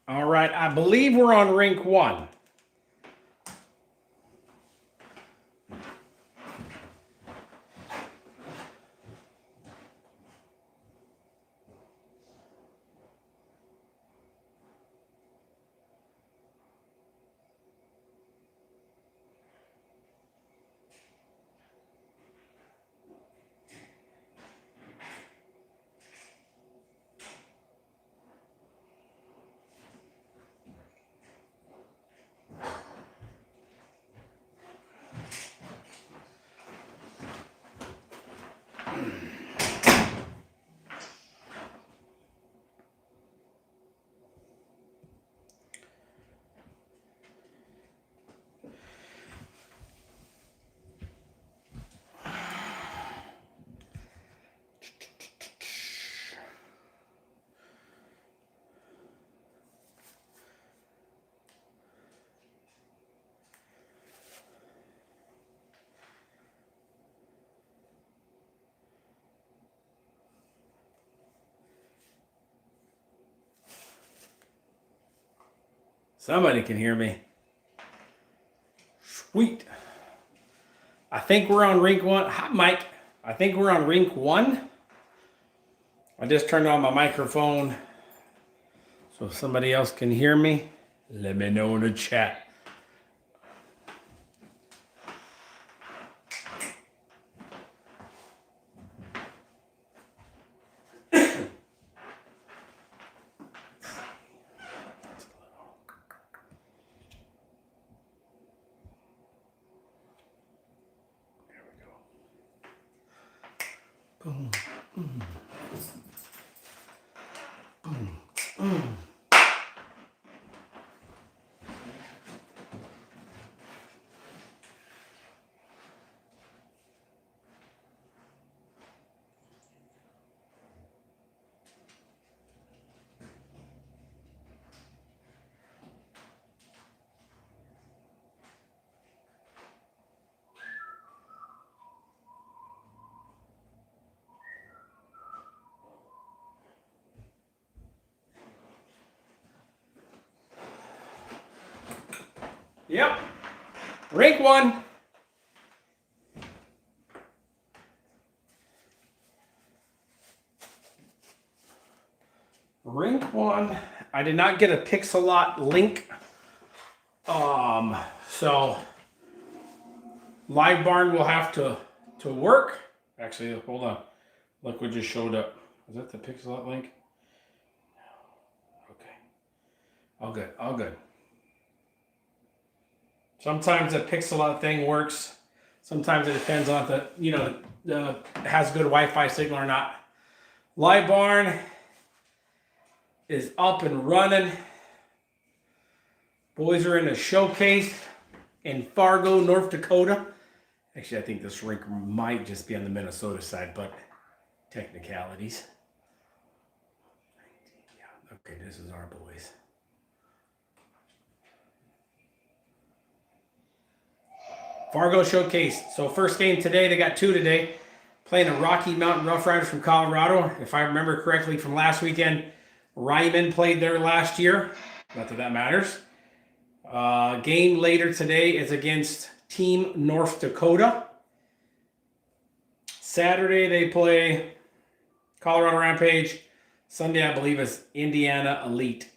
All right, I believe we're on rink one. Somebody can hear me. Sweet. I think we're on rink one. Hi, Mike. I think we're on rink one. I just turned on my microphone so if somebody else can hear me, let me know in the chat. Boom, boom, boom, boom. Yep. Rink one. Rink one. I did not get a Pixelot link. So Live Barn will have to work. Actually, hold on. Look what just showed up. Is that the Pixelot link? Okay. All good. All good. Sometimes the Pixelot thing works. Sometimes it depends on the has good Wi-Fi signal or not. Live Barn is up and running. Boys are in a showcase in Fargo, North Dakota. Actually, I think this rink might just be on the Minnesota side, but technicalities. Yeah, okay, this is our boys. Fargo Showcase. So first game today, they got two today. Playing the Rocky Mountain Roughriders from Colorado. If I remember correctly from last weekend, Ryman played there last year. Not that matters. Game later today is against Team North Dakota. Saturday they play Colorado Rampage. Sunday, I believe, is Indiana Elite.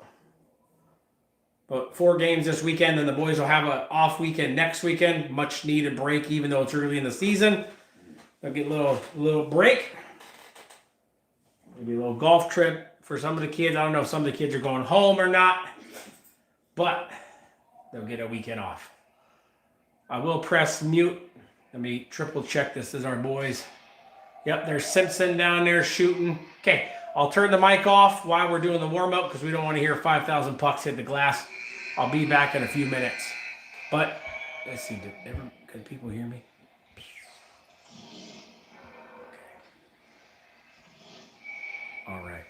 But 4 games this weekend, and the boys will have an off weekend next weekend. Much needed break, even though it's early in the season. They'll get a little break. Maybe a little golf trip for some of the kids. I don't know if some of the kids are going home or not, but they'll get a weekend off. I will press mute. Let me triple check this is our boys. Yep, there's Simpson down there shooting. Okay, I'll turn the mic off while we're doing the warm-up because we don't want to hear 5,000 pucks hit the glass. I'll be back in a few minutes. But, let's see, can people hear me? Okay. All right.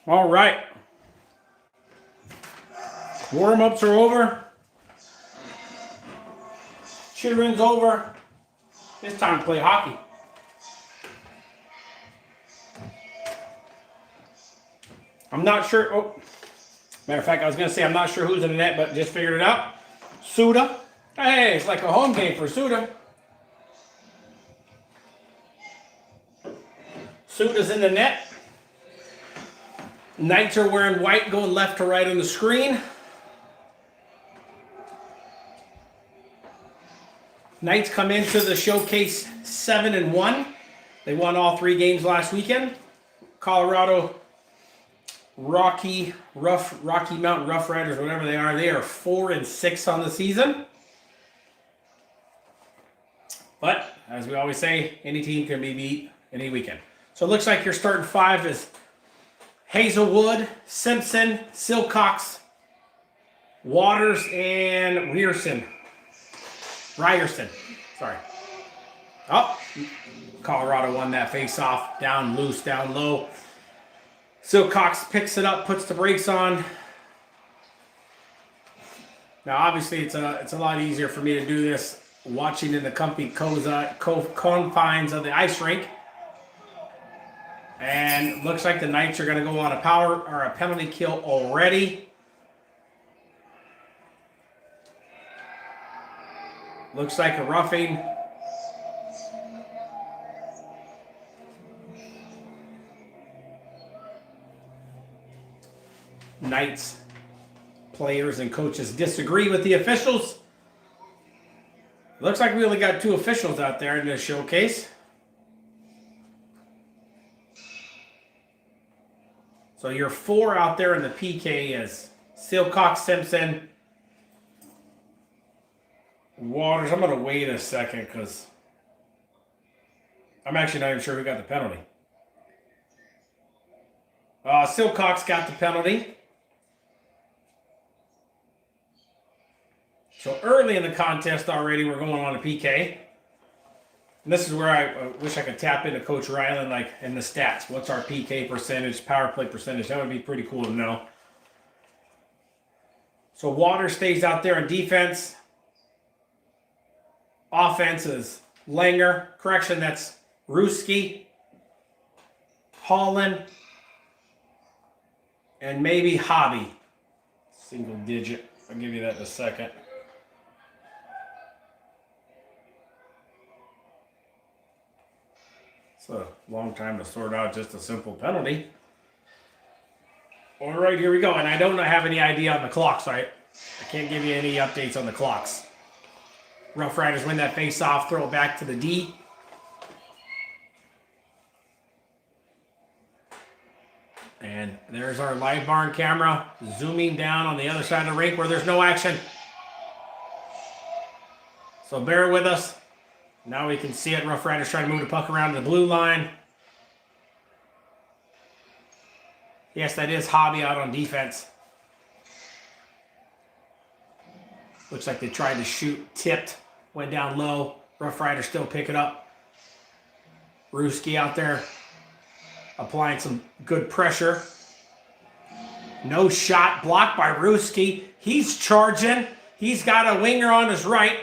All right. Warm-ups are over. Cheering's over. It's time to play hockey. I'm not sure. Oh, matter of fact, I was going to say I'm not sure who's in the net, but just figured it out. Suda. Hey, it's like a home game for Suda. Suda's in the net. Knights are wearing white, going left to right on the screen. Knights come into the showcase 7-1. They won all 3 games last weekend. Colorado Rocky Mountain Roughriders, whatever they are 4-6 on the season. But as we always say, any team can be beat any weekend. So it looks like your starting 5 is Hazelwood, Simpson, Silcox, Waters, and Ryerson. Sorry. Oh, Colorado won that face-off. Down loose, down low. Silcox picks it up, puts the brakes on. Now, obviously, it's a lot easier for me to do this watching in the comfy confines of the ice rink. And looks like the Knights are going to go on a power or a penalty kill already. Looks like a roughing. Knights players and coaches disagree with the officials. Looks like we only got 2 officials out there in this showcase. So your 4 out there in the PK is Silcox, Simpson, Waters. I'm going to wait a second because I'm actually not even sure who got the penalty. Silcox got the penalty. So early in the contest already, we're going on a PK. And this is where I wish I could tap into Coach Ryland, like in the stats. What's our PK percentage, power play percentage? That would be pretty cool to know. So Water stays out there on defense. Offense is Langer. Correction, that's Ruski, Holland, and maybe Hobby. Single digit. I'll give you that in a second. It's a long time to sort out just a simple penalty. All right, here we go. And I don't have any idea on the clocks, right? I can't give you any updates on the clocks. Roughriders win that face-off, throw it back to the D. And there's our live barn camera zooming down on the other side of the rink where there's no action. So bear with us. Now we can see it. Roughriders trying to move the puck around to the blue line. Yes, that is Hobby out on defense. Looks like they tried to shoot, tipped, went down low. Roughriders still pick it up. Ruski out there applying some good pressure. No shot, blocked by Ruski. He's charging. He's got a winger on his right.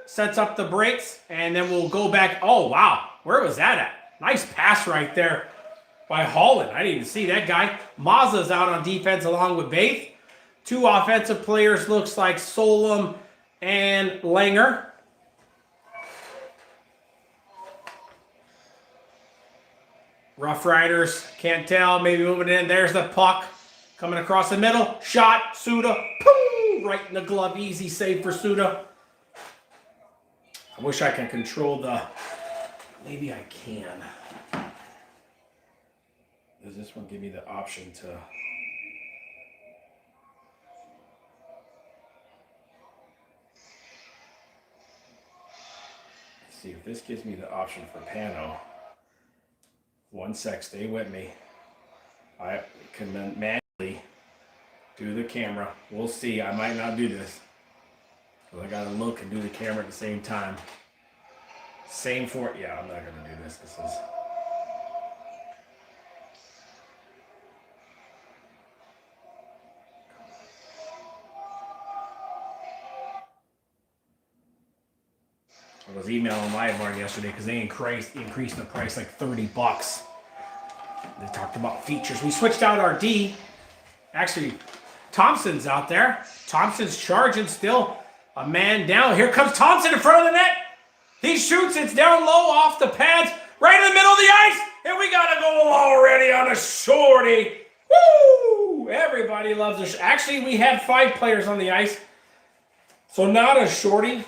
Sets up the brakes, and then we'll go back. Oh, wow. Where was that at? Nice pass right there by Holland. I didn't even see that guy. Mazza's out on defense along with Baith. 2 offensive players, looks like Solom and Langer. Roughriders, can't tell, maybe moving in. There's the puck coming across the middle. Shot, Suda, boom, right in the glove. Easy save for Suda. I wish I can control the, maybe I can. Does this one give me the option to? Let's see if this gives me the option for Pano. 1 sec, stay with me. I can manually do the camera. We'll see, I might not do this. Well, I gotta look and do the camera at the same time. Same for, yeah, I'm not gonna do this. This is. I was emailing Livewire yesterday because they increased the price like $30. They talked about features. We switched out our D. Actually, Thompson's out there. Thompson's charging still. A man down. Here comes Thompson in front of the net. He shoots. It's down low off the pads. Right in the middle of the ice. And we got a goal already on a shorty. Woo! Everybody loves it. Actually, we had 5 players on the ice. So not a shorty.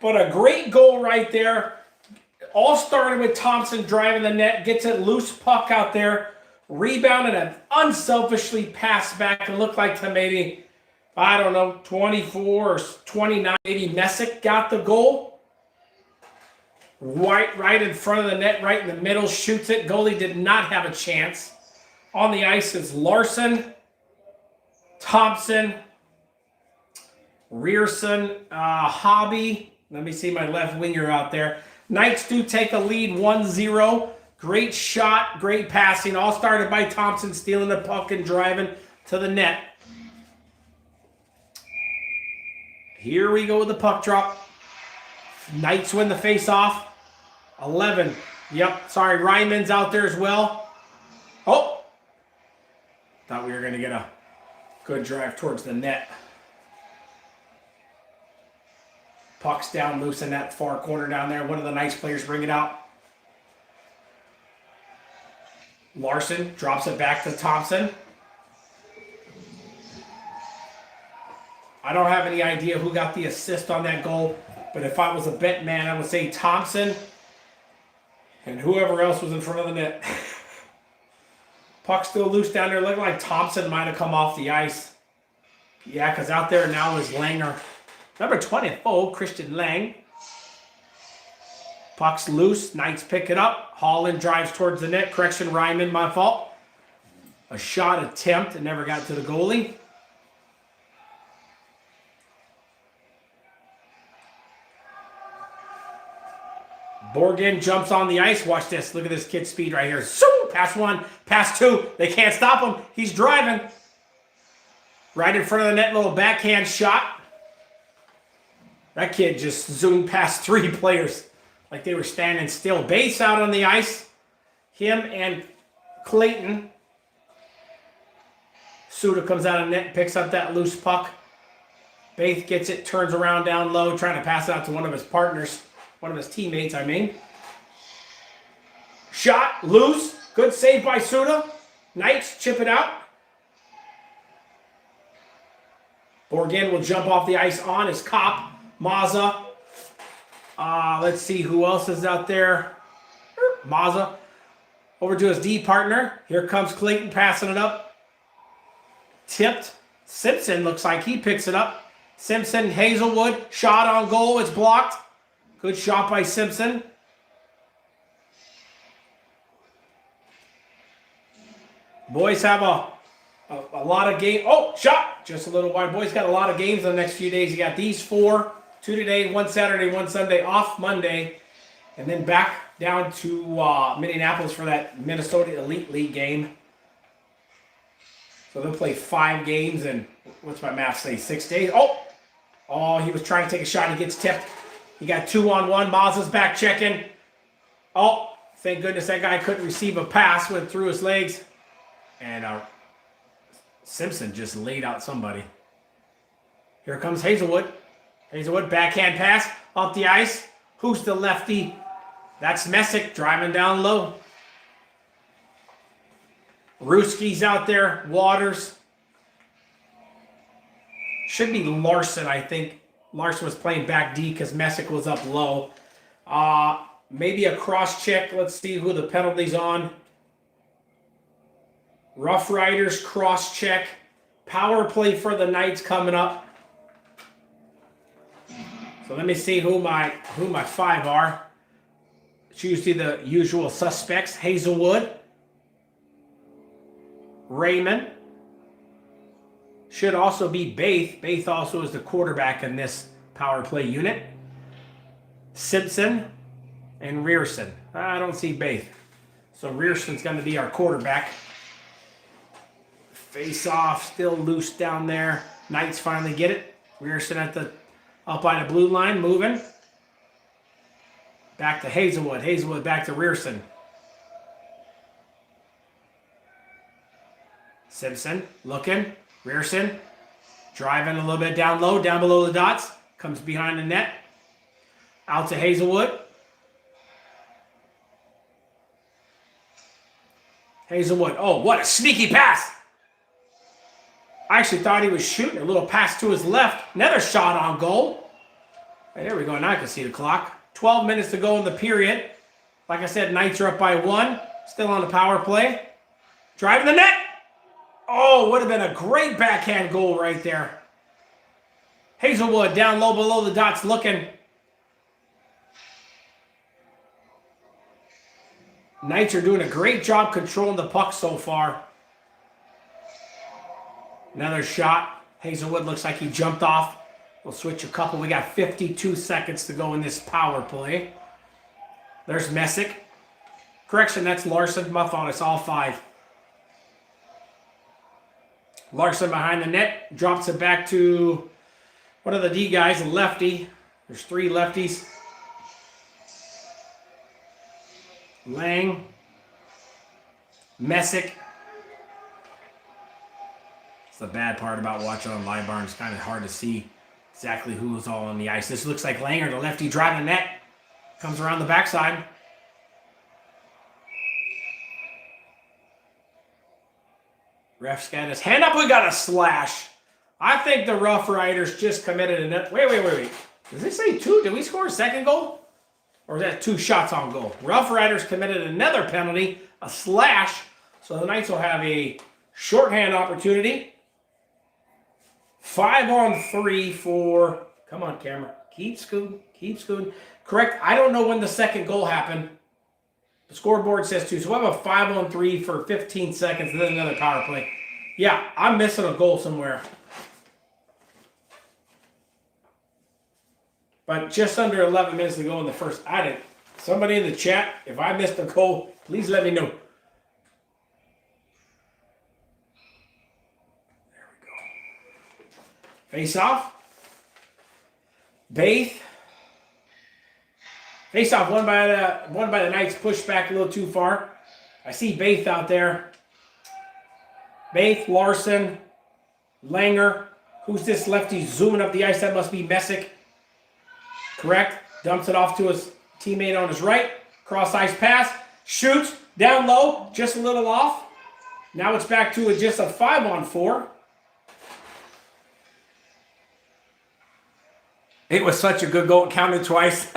But a great goal right there. All started with Thompson driving the net. Gets a loose puck out there. Rebounded and unselfishly passed back. And looked like to maybe, I don't know, 24 or 29. Maybe Messick got the goal. Right in front of the net. Right in the middle. Shoots it. Goalie did not have a chance. On the ice is Larson. Thompson. Rierson. Hobby. Let me see my left winger out there. Knights do take a lead 1-0. Great shot, great passing. All started by Thompson stealing the puck and driving to the net. Here we go with the puck drop. Knights win the face-off. 11. Yep, sorry, Ryman's out there as well. Oh! Thought we were going to get a good drive towards the net. Puck's down loose in that far corner down there. One of the Knights players bring it out. Larson drops it back to Thompson. I don't have any idea who got the assist on that goal, but if I was a bet man, I would say Thompson and whoever else was in front of the net. Puck still loose down there. Looking like Thompson might have come off the ice. Yeah, because out there now is Langer. Number 24, Christian Lang. Puck's loose. Knights pick it up. Holland drives towards the net. Correction, Ryman, my fault. A shot attempt. It never got to the goalie. Borgen jumps on the ice. Watch this. Look at this kid's speed right here. So, pass 1, pass 2. They can't stop him. He's driving. Right in front of the net, little backhand shot. That kid just zoomed past 3 players like they were standing still. Base out on the ice. Him and Clayton. Suda comes out of net, picks up that loose puck. Baith gets it, turns around down low, trying to pass it out to one of his partners. One of his teammates, I mean. Shot, loose. Good save by Suda. Knights chip it out. Borgen will jump off the ice on his cop. Mazza. Let's see who else is out there. Mazza. Over to his D partner. Here comes Clayton passing it up. Tipped. Simpson looks like he picks it up. Simpson, Hazelwood. Shot on goal. It's blocked. Good shot by Simpson. Boys have a lot of games. Oh, shot. Just a little wide. Boys got a lot of games in the next few days. You got these 4. 2 today, 1 Saturday, 1 Sunday, off Monday, and then back down to Minneapolis for that Minnesota Elite League game. So they'll play 5 games in, what's my math say, 6 days? Oh, he was trying to take a shot. He gets tipped. He got 2-on-1. Mazza's back checking. Oh, thank goodness that guy couldn't receive a pass. Went through his legs. And Simpson just laid out somebody. Here comes Hazelwood. Hazelwood, backhand pass, up the ice. Who's the lefty? That's Messick, driving down low. Ruski's out there, Waters. Should be Larson, I think. Larson was playing back D because Messick was up low. Maybe a cross check. Let's see who the penalty's on. Roughriders cross check. Power play for the Knights coming up. So let me see who my 5 are. It's usually the usual suspects. Hazelwood. Raymond. Should also be Baith. Baith also is the quarterback in this power play unit. Simpson and Rierson. I don't see Baith. So Rierson's going to be our quarterback. Face off, still loose down there. Knights finally get it. Rierson up by the blue line, moving. Back to Hazelwood. Hazelwood back to Rearson. Simpson looking. Rearson driving a little bit down low, down below the dots. Comes behind the net. Out to Hazelwood. Hazelwood. Oh, what a sneaky pass. I actually thought he was shooting. A little pass to his left. Another shot on goal. Hey, there we go. Now I can see the clock. 12 minutes to go in the period. Like I said, Knights are up by 1. Still on the power play. Driving the net. Oh, would have been a great backhand goal right there. Hazelwood down low below the dots looking. Knights are doing a great job controlling the puck so far. Another shot. Hazelwood looks like he jumped off. We'll switch a couple. We got 52 seconds to go in this power play. There's Messick. Correction, that's Larson. My fault. It's all 5. Larson behind the net. Drops it back to one of the D guys, a lefty. There's 3 lefties. Lang. Messick. It's the bad part about watching on Live Barn. It's kind of hard to see exactly who is all on the ice. This looks like Langer, the lefty, driving the net. Comes around the backside. Ref's got his hand up. We got a slash. I think the Roughriders just committed a net. Wait. Does it say 2? Did we score a second goal? Or is that 2 shots on goal? Roughriders committed another penalty, a slash. So the Knights will have a shorthand opportunity. 5-on-3 for... Come on, camera. Keep scooting. Correct. I don't know when the second goal happened. The scoreboard says 2. So we'll have a 5-on-3 for 15 seconds and then another power play. Yeah, I'm missing a goal somewhere. But just under 11 minutes to go in the first. Somebody in the chat, if I missed a goal, please let me know. There we go. Face off. Baith. Face off, won by the Knights, pushed back a little too far. I see Baith out there. Baith, Larson, Langer. Who's this lefty zooming up the ice? That must be Messick. Correct. Dumps it off to his teammate on his right. Cross ice pass. Shoots. Down low. Just a little off. Now it's back to just a 5-on-4. It was such a good goal. It counted twice.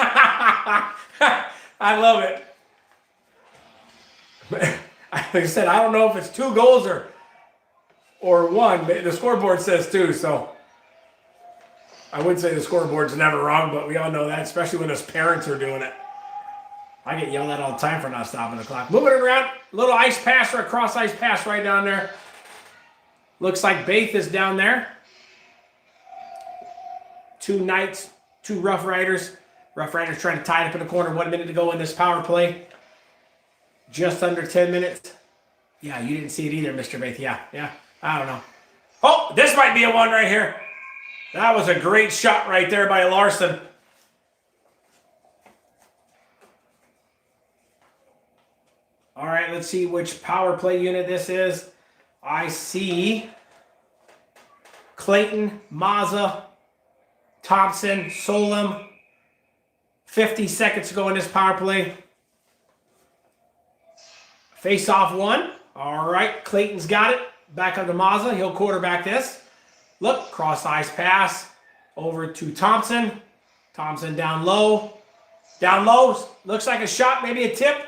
I love it. Like I said, I don't know if it's 2 goals or 1. But the scoreboard says 2, so I wouldn't say the scoreboard's never wrong, but we all know that, especially when his parents are doing it. I get yelled at all the time for not stopping the clock. Moving it around. Little ice pass or a cross ice pass right down there. Looks like Baith is down there. 2 Knights, 2 Roughriders. Roughriders trying to tie it up in the corner. 1 minute to go in this power play. Just under 10 minutes. Yeah, you didn't see it either, Mr. Baith. Yeah. I don't know. Oh, this might be a one right here. That was a great shot right there by Larson. All right, let's see which power play unit this is. I see Clayton, Mazza, Thompson, Solem. 50 seconds to go in this power play. Face off 1. All right, Clayton's got it. Back up to Mazza. He'll quarterback this. Look, cross ice pass over to Thompson. Thompson down low. Down low. Looks like a shot, maybe a tip.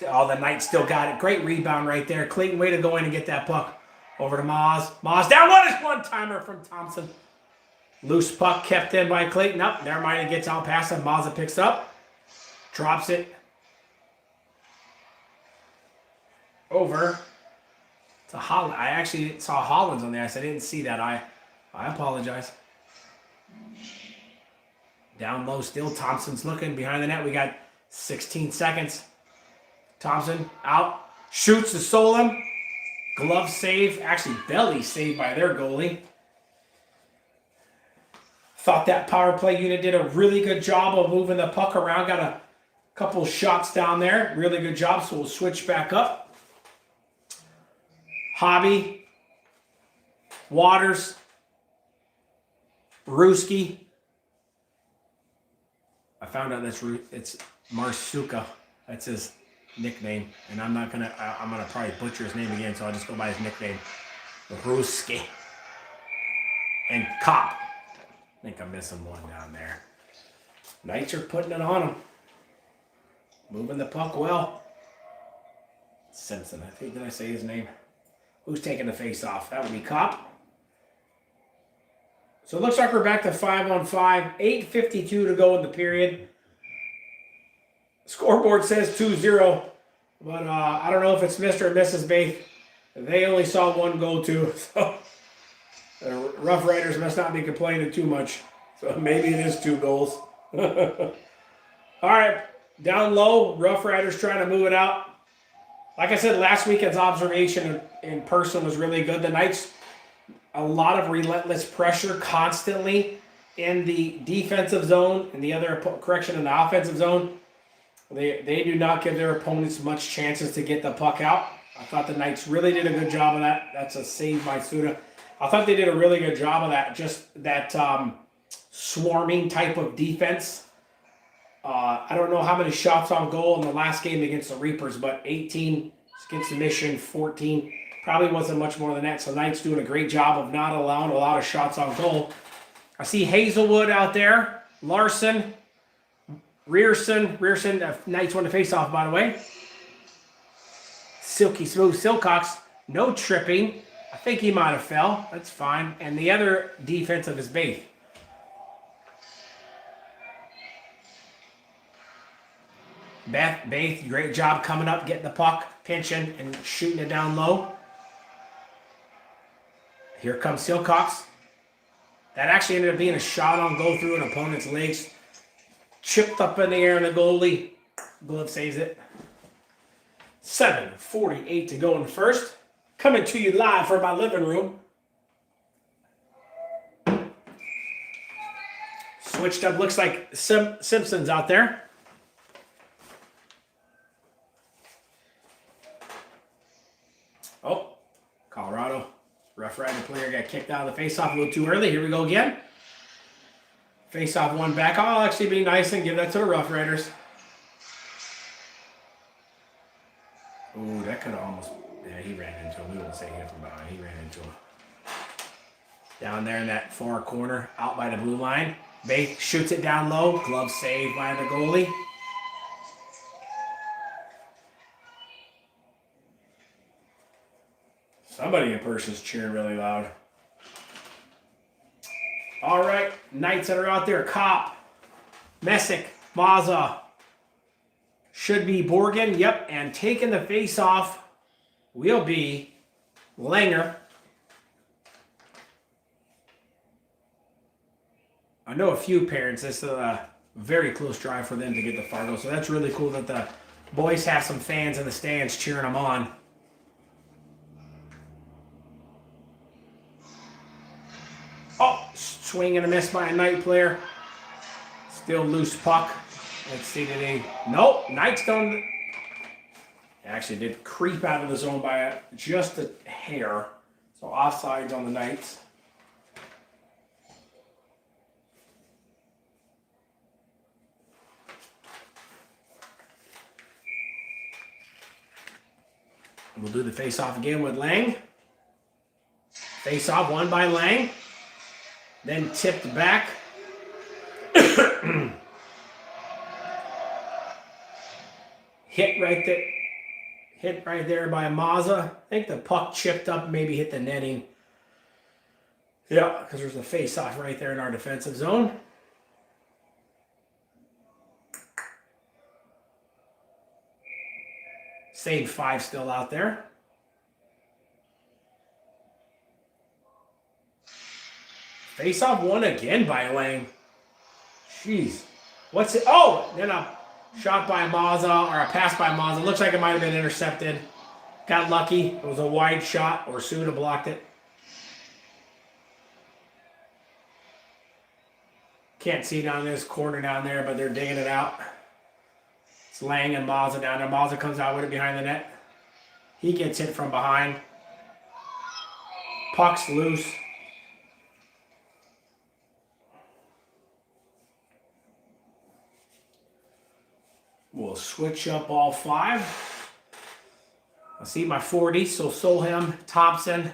Oh, the Knights still got it. Great rebound right there. Clayton, way to go in and get that puck. Over to Maz. Maz down. What is one-timer from Thompson? Loose puck kept in by Clayton. Up. Never mind. It gets out past him. Mazza picks up. Drops it. Over to Holland. I actually saw Hollins on the ice. I didn't see that. I apologize. Down low still. Thompson's looking behind the net. We got 16 seconds. Thompson out. Shoots to Solem. Glove save. Actually, belly saved by their goalie. Thought that power play unit did a really good job of moving the puck around. Got a couple shots down there. Really good job. So we'll switch back up. Hobby, Waters, Brewski. I found out it's Marsuka. That's his nickname, and I'm gonna probably butcher his name again, so I'll just go by his nickname, Brewski. And Cop. I think I'm missing one down there. Knights are putting it on him. Moving the puck well. Simpson, I think, did I say his name? Who's taking the face off? That would be Cop. So it looks like we're back to 5-on-5. 8:52 to go in the period. Scoreboard says 2-0. But I don't know if it's Mr. or Mrs. Baith. They only saw one goal too. So the Roughriders must not be complaining too much. So maybe it is 2 goals. All right. Down low, Roughriders trying to move it out. Like I said, last weekend's observation in person was really good. The Knights, a lot of relentless pressure constantly in the defensive zone and the other correction in the offensive zone. They do not give their opponents much chances to get the puck out. I thought the Knights really did a good job of that. That's a save by Suda. I thought they did a really good job of that. Just that swarming type of defense. I don't know how many shots on goal in the last game against the Reapers, but 18 against the Mission, 14. Probably wasn't much more than that. So Knights doing a great job of not allowing a lot of shots on goal. I see Hazelwood out there. Larson. Rearson, Knights won the face-off, by the way. Silky smooth Silcox, no tripping. I think he might have fell. That's fine. And the other defensive is Baith. Baith, great job coming up, getting the puck, pinching, and shooting it down low. Here comes Silcox. That actually ended up being a shot on goal through an opponent's legs. Chipped up in the air, and the goalie glove saves it. 7:48 to go in the first. Coming to you live from my living room. Switched up, looks like Simpson's out there. Oh, Colorado. Rough Rider player got kicked out of the faceoff a little too early. Here we go again. Face-off one back. I'll actually be nice and give that to the Rough Riders. Ooh, that could have almost... Yeah, he ran into him. We wouldn't say him from behind. He ran into him. Down there in that far corner, out by the blue line. Baith shoots it down low. Glove saved by the goalie. Somebody in person's cheering really loud. All right, Knights that are out there. Cop, Messick, Mazza. Should be Borgen. Yep, and taking the face off will be Langer. I know a few parents. This is a very close drive for them to get to Fargo. So that's really cool that the boys have some fans in the stands cheering them on. Oh, swing and a miss by a Knight player. Still loose puck. Let's see, did he? Nope, Knights don't. Actually did creep out of the zone by just a hair. So offsides on the Knights. We'll do the face-off again with Lang. Face-off won by Lang. Then tipped back. Hit right there by Mazza. I think the puck chipped up, maybe hit the netting. Yeah, because there's a face-off right there in our defensive zone. Save 5 still out there. Face-off won again by Lang. Jeez. What's it? Oh, then a shot by Mazza, or a pass by Mazza. Looks like it might have been intercepted. Got lucky. It was a wide shot, or Suda blocked it. Can't see down this corner down there, but they're digging it out. It's Lang and Mazza down there. Mazza comes out with it behind the net. He gets hit from behind. Puck's loose. We'll switch up all 5. I see my 40, so Solheim, Thompson.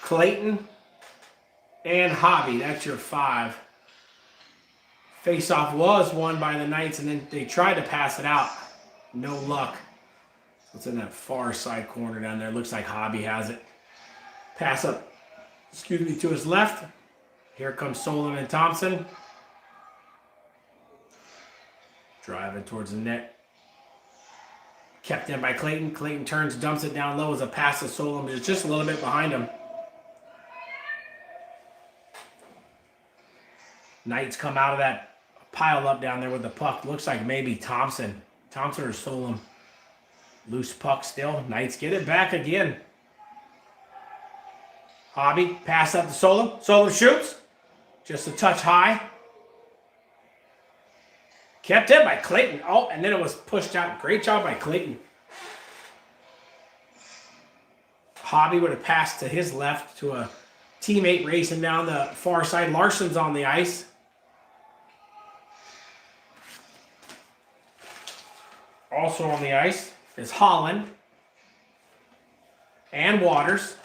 Clayton and Hobby, that's your 5. Face-off was won by the Knights, and then they tried to pass it out. No luck. It's in that far side corner down there. Looks like Hobby has it. Pass up, to his left. Here comes Solomon and Thompson. Driving towards the net. Kept in by Clayton. Clayton turns, dumps it down low as a pass to Solomon. Just a little bit behind him. Knights come out of that pile up down there with the puck. Looks like maybe Thompson. Thompson or Solomon. Loose puck still. Knights get it back again. Hobby, pass up to Solomon. Solomon shoots. Just a touch high. Kept in by Clayton. Oh, and then it was pushed out. Great job by Clayton. Hobby would have passed to his left to a teammate racing down the far side. Larson's on the ice. Also on the ice is Holland and Waters.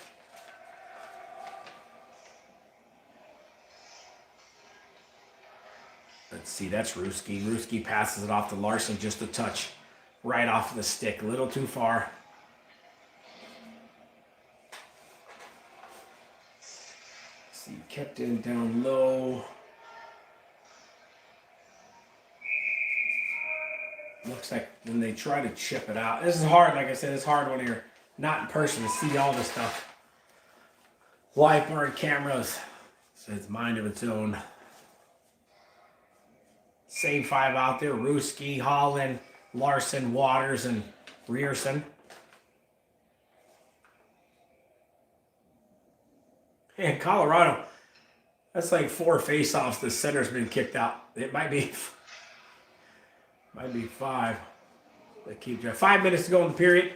Let's see, that's Ruski. Ruski passes it off to Larson, just a touch right off the stick, a little too far. Let's see, kept in down low. Looks like when they try to chip it out. This is hard, like I said, it's hard when you're not in person to see all this stuff. Live cameras. So it's mind of its own. Same 5 out there. Ruski, Holland, Larson, Waters, and Rierson. And Colorado, that's like 4 face-offs. The center's been kicked out. It might be 5. They keep 5 minutes to go in the period.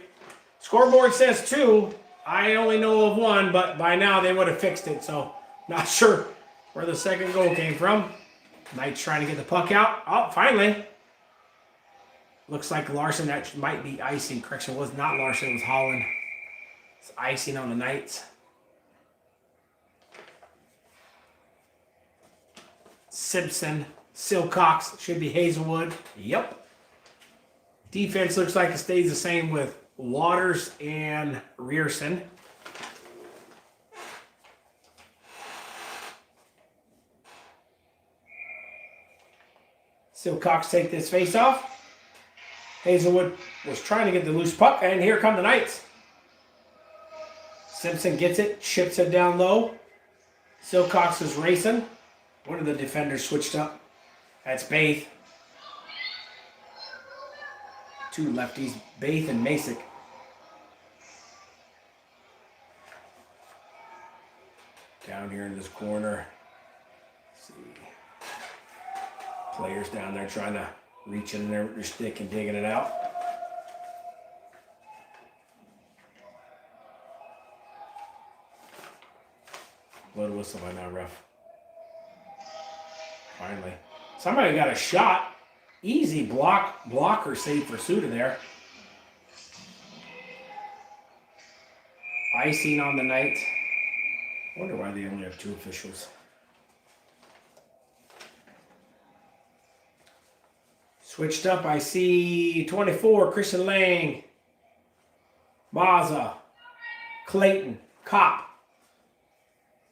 Scoreboard says 2. I only know of 1, but by now they would have fixed it. So not sure where the second goal came from. Knights trying to get the puck out. Oh, finally. Looks like Larson, that might be icing. Correction, it was not Larson, it was Holland. It's icing on the Knights. Simpson. Silcox, should be Hazelwood. Yep. Defense looks like it stays the same with Waters and Rierson. Silcox take this face off. Hazelwood was trying to get the loose puck, and here come the Knights. Simpson gets it, chips it down low. Silcox is racing. One of the defenders switched up. That's Baith. 2 lefties, Baith and Masick. Down here in this corner. Let's see. Players down there trying to reach in there with their stick and digging it out. Blood whistle by now, ref. Finally. Somebody got a shot. Easy blocker save for Suda there. Icing on the Knights. Wonder why they only have 2 officials. Switched up, I see 24, Christian Lang, Mazza, Clayton, Kopp,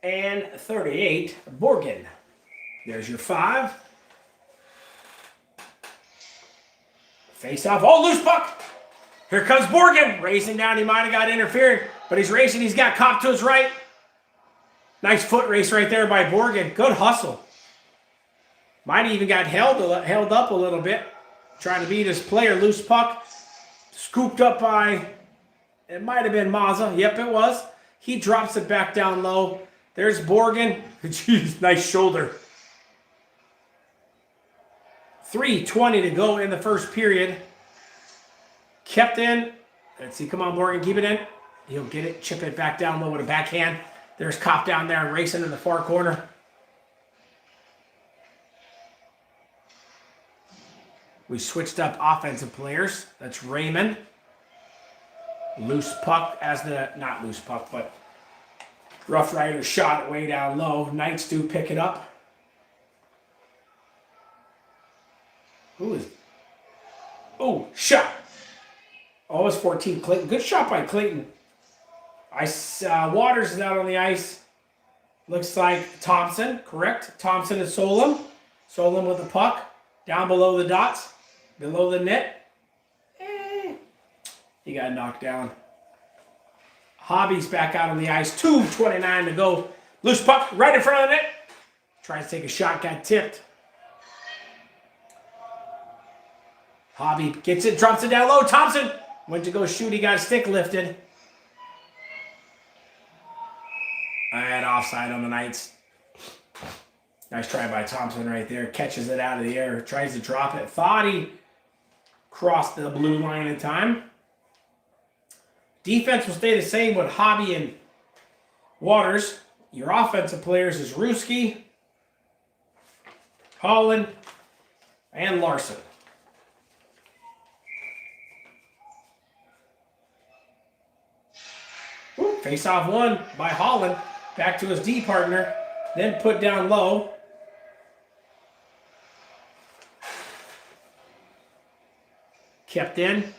and 38, Borgen. There's your 5. Face off. Oh, loose puck. Here comes Borgen. Racing down. He might have got interfered, but he's racing. He's got Kopp to his right. Nice foot race right there by Borgen. Good hustle. Might have even got held up a little bit. Trying to beat his player. Loose puck. Scooped up by, it might have been Mazza. Yep, it was. He drops it back down low. There's Borgen. Jeez, nice shoulder. 3:20 to go in the first period. Kept in. Let's see. Come on, Borgen. Keep it in. He'll get it. Chip it back down low with a backhand. There's Kopp down there racing in the far corner. We switched up offensive players. That's Raymond. Loose puck as the, not loose puck, but Roughriders shot it way down low. Knights do pick it up. Who is? Oh, shot. Oh, it's 14. Clayton. Good shot by Clayton. Waters is out on the ice. Looks like Thompson, correct? Thompson and Solom. Solom with the puck. Down below the dots. Below the net. He got knocked down. Hobby's back out on the ice. 2:29 to go. Loose puck right in front of the net. Tries to take a shot, got tipped. Hobby gets it, drops it down low. Thompson went to go shoot. He got a stick lifted. And offside on the Knights. Nice try by Thompson right there. Catches it out of the air. Tries to drop it. Thought he crossed the blue line in time. Defense will stay the same with Hobby and Waters. Your offensive players is Ruski, Holland, and Larson. Face-off won by Holland. Back to his D partner. Then put down low. Kept in.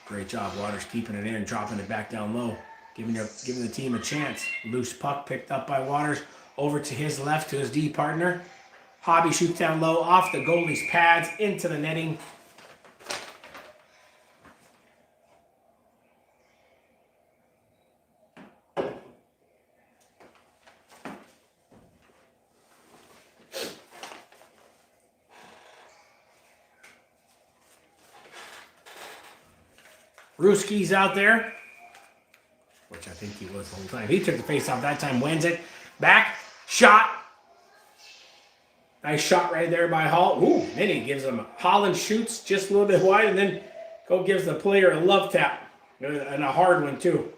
Great job, Waters, keeping it in, dropping it back down low, giving the team a chance. Loose puck picked up by Waters, over to his left to his D partner. Hobby shoots down low, off the goalie's pads, into the netting. Ruski's out there, which I think he was the whole time. He took the face off that time, wins it. Back, shot. Nice shot right there by Hall. Ooh, then he gives him, Holland shoots just a little bit wide and then gives the player a love tap. And a hard one too.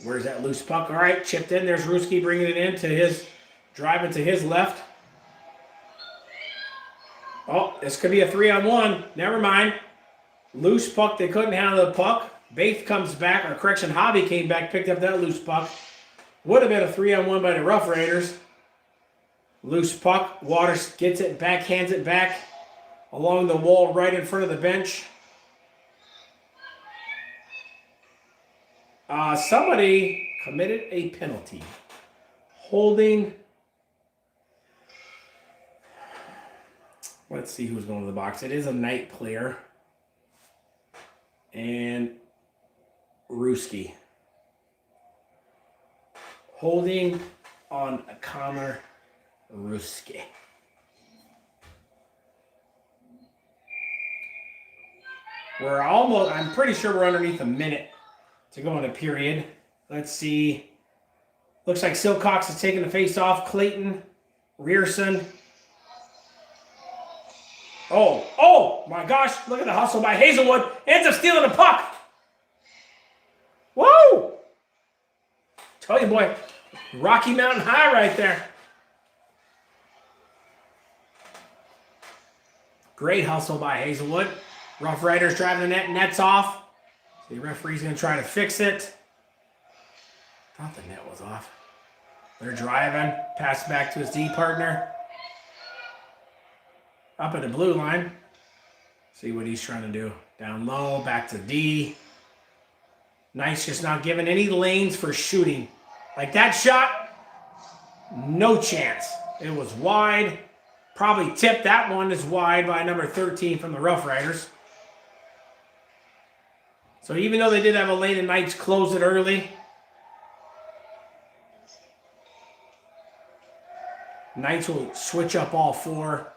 Where's that loose puck? All right, chipped in. There's Ruski bringing it in to his, driving to his left. Oh, this could be a 3-on-1. Never mind. Loose puck, they couldn't handle the puck. Baith comes back, or correction, Hobby came back, picked up that loose puck. Would have been a 3-on-1 by the Roughriders. Loose puck, Waters gets it, backhands it back along the wall right in front of the bench. Somebody committed a penalty. Holding. Let's see who's going to the box. It is a Knight player. And Ruski. Holding on Connor Ruski. We're almost, I'm pretty sure we're underneath a minute to go in a period. Let's see. Looks like Silcox is taking the face off. Clayton, Rearson. Oh my gosh, look at the hustle by Hazelwood. Ends up stealing the puck. Whoa! Tell you, boy, Rocky Mountain High right there. Great hustle by Hazelwood. Roughriders driving the net, net's off. The referee's going to try to fix it. Thought the net was off. They're driving. Pass back to his D partner. Up at the blue line. See what he's trying to do. Down low, back to D. Nice, just not giving any lanes for shooting. Like that shot, no chance. It was wide. Probably tipped. That one is wide by number 13 from the Roughriders. So even though they did have a lane, the Knights closed it early. Knights will switch up all four.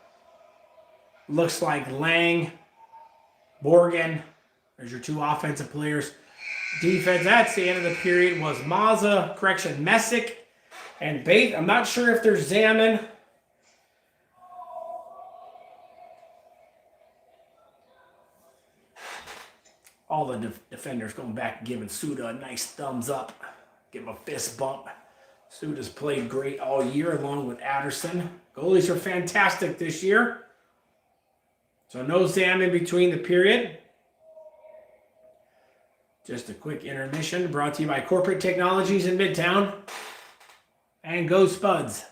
Looks like Lang, Morgan. There's your two offensive players. Defense, that's the end of the period, was Messick, and Bait. I'm not sure if they're Zaman. All the defenders going back and giving Suda a nice thumbs up. Give him a fist bump. Suda's played great all year along with Adderson. Goalies are fantastic this year. So no Zam in between the period. Just a quick intermission brought to you by Corporate Technologies in Midtown. And go Spuds.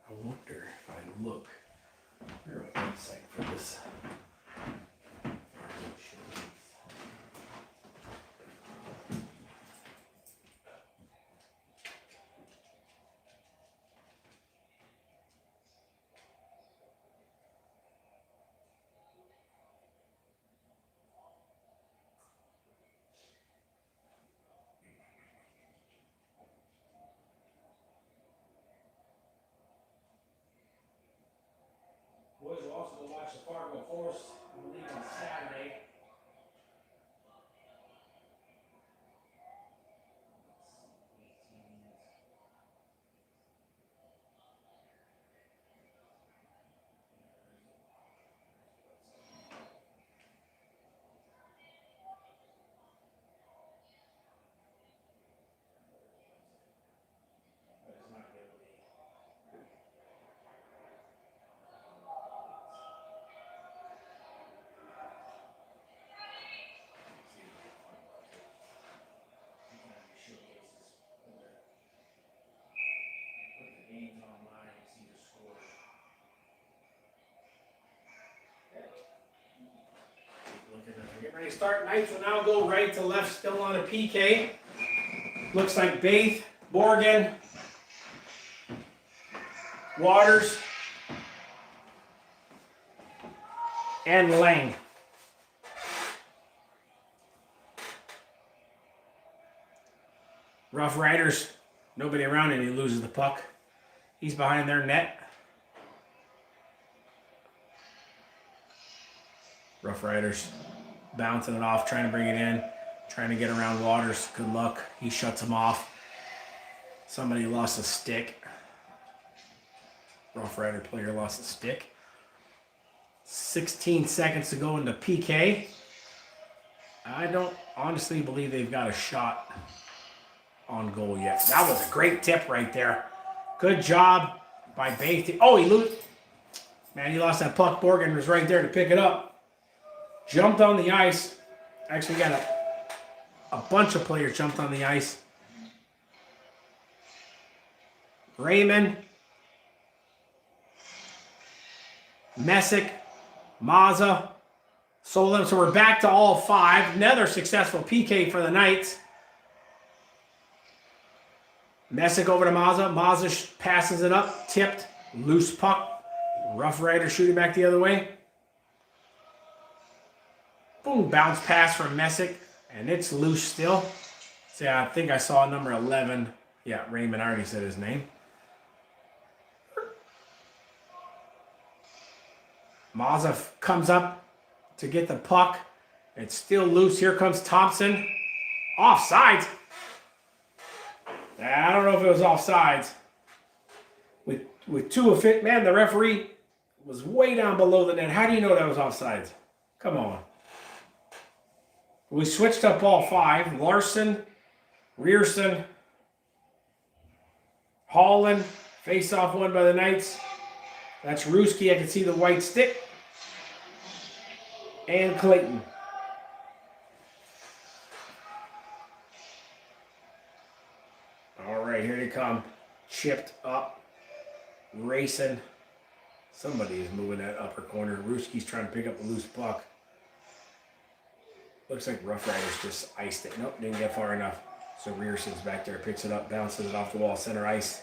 I wonder if I look. There's a website for this. Boys will also go watch the Fargo Force, I believe, on Saturday. Get ready to start. Knights will now go right to left, still on a PK. Looks like Baith, Morgan, Waters, and Lang. Roughriders, nobody around and he loses the puck. He's behind their net. Roughriders bouncing it off, trying to bring it in, trying to get around Waters. Good luck. He shuts him off. Somebody lost a stick. Roughrider player lost a stick. 16 seconds to go into PK. I don't honestly believe they've got a shot on goal yet. That was a great tip right there. Good job by Baith. Oh, he lost. Man, he lost that puck. Morgan was right there to pick it up. Jumped on the ice. Actually got a bunch of players jumped on the ice. Raymond, Messick, Mazza, Solem. So we're back to all five. Another successful PK for the Knights. Messick over to Mazza. Mazza passes it up. Tipped. Loose puck. Roughrider shooting back the other way. Boom, bounce pass from Messick, and it's loose still. So yeah, I think I saw number 11. Yeah, Raymond, I already said his name. Mazza comes up to get the puck. It's still loose. Here comes Thompson. Offsides. I don't know if it was offsides. With two of it, man, the referee was way down below the net. How do you know that was offsides? Come on. We switched up all five. Larson, Rierson, Holland, face-off won by the Knights. That's Ruski. I can see the white stick. And Clayton. All right, here they come. Chipped up. Racing. Somebody is moving that upper corner. Ruski's trying to pick up a loose puck. Looks like Roughriders just iced it. Nope, didn't get far enough. So Rearson's back there, picks it up, bounces it off the wall, center ice.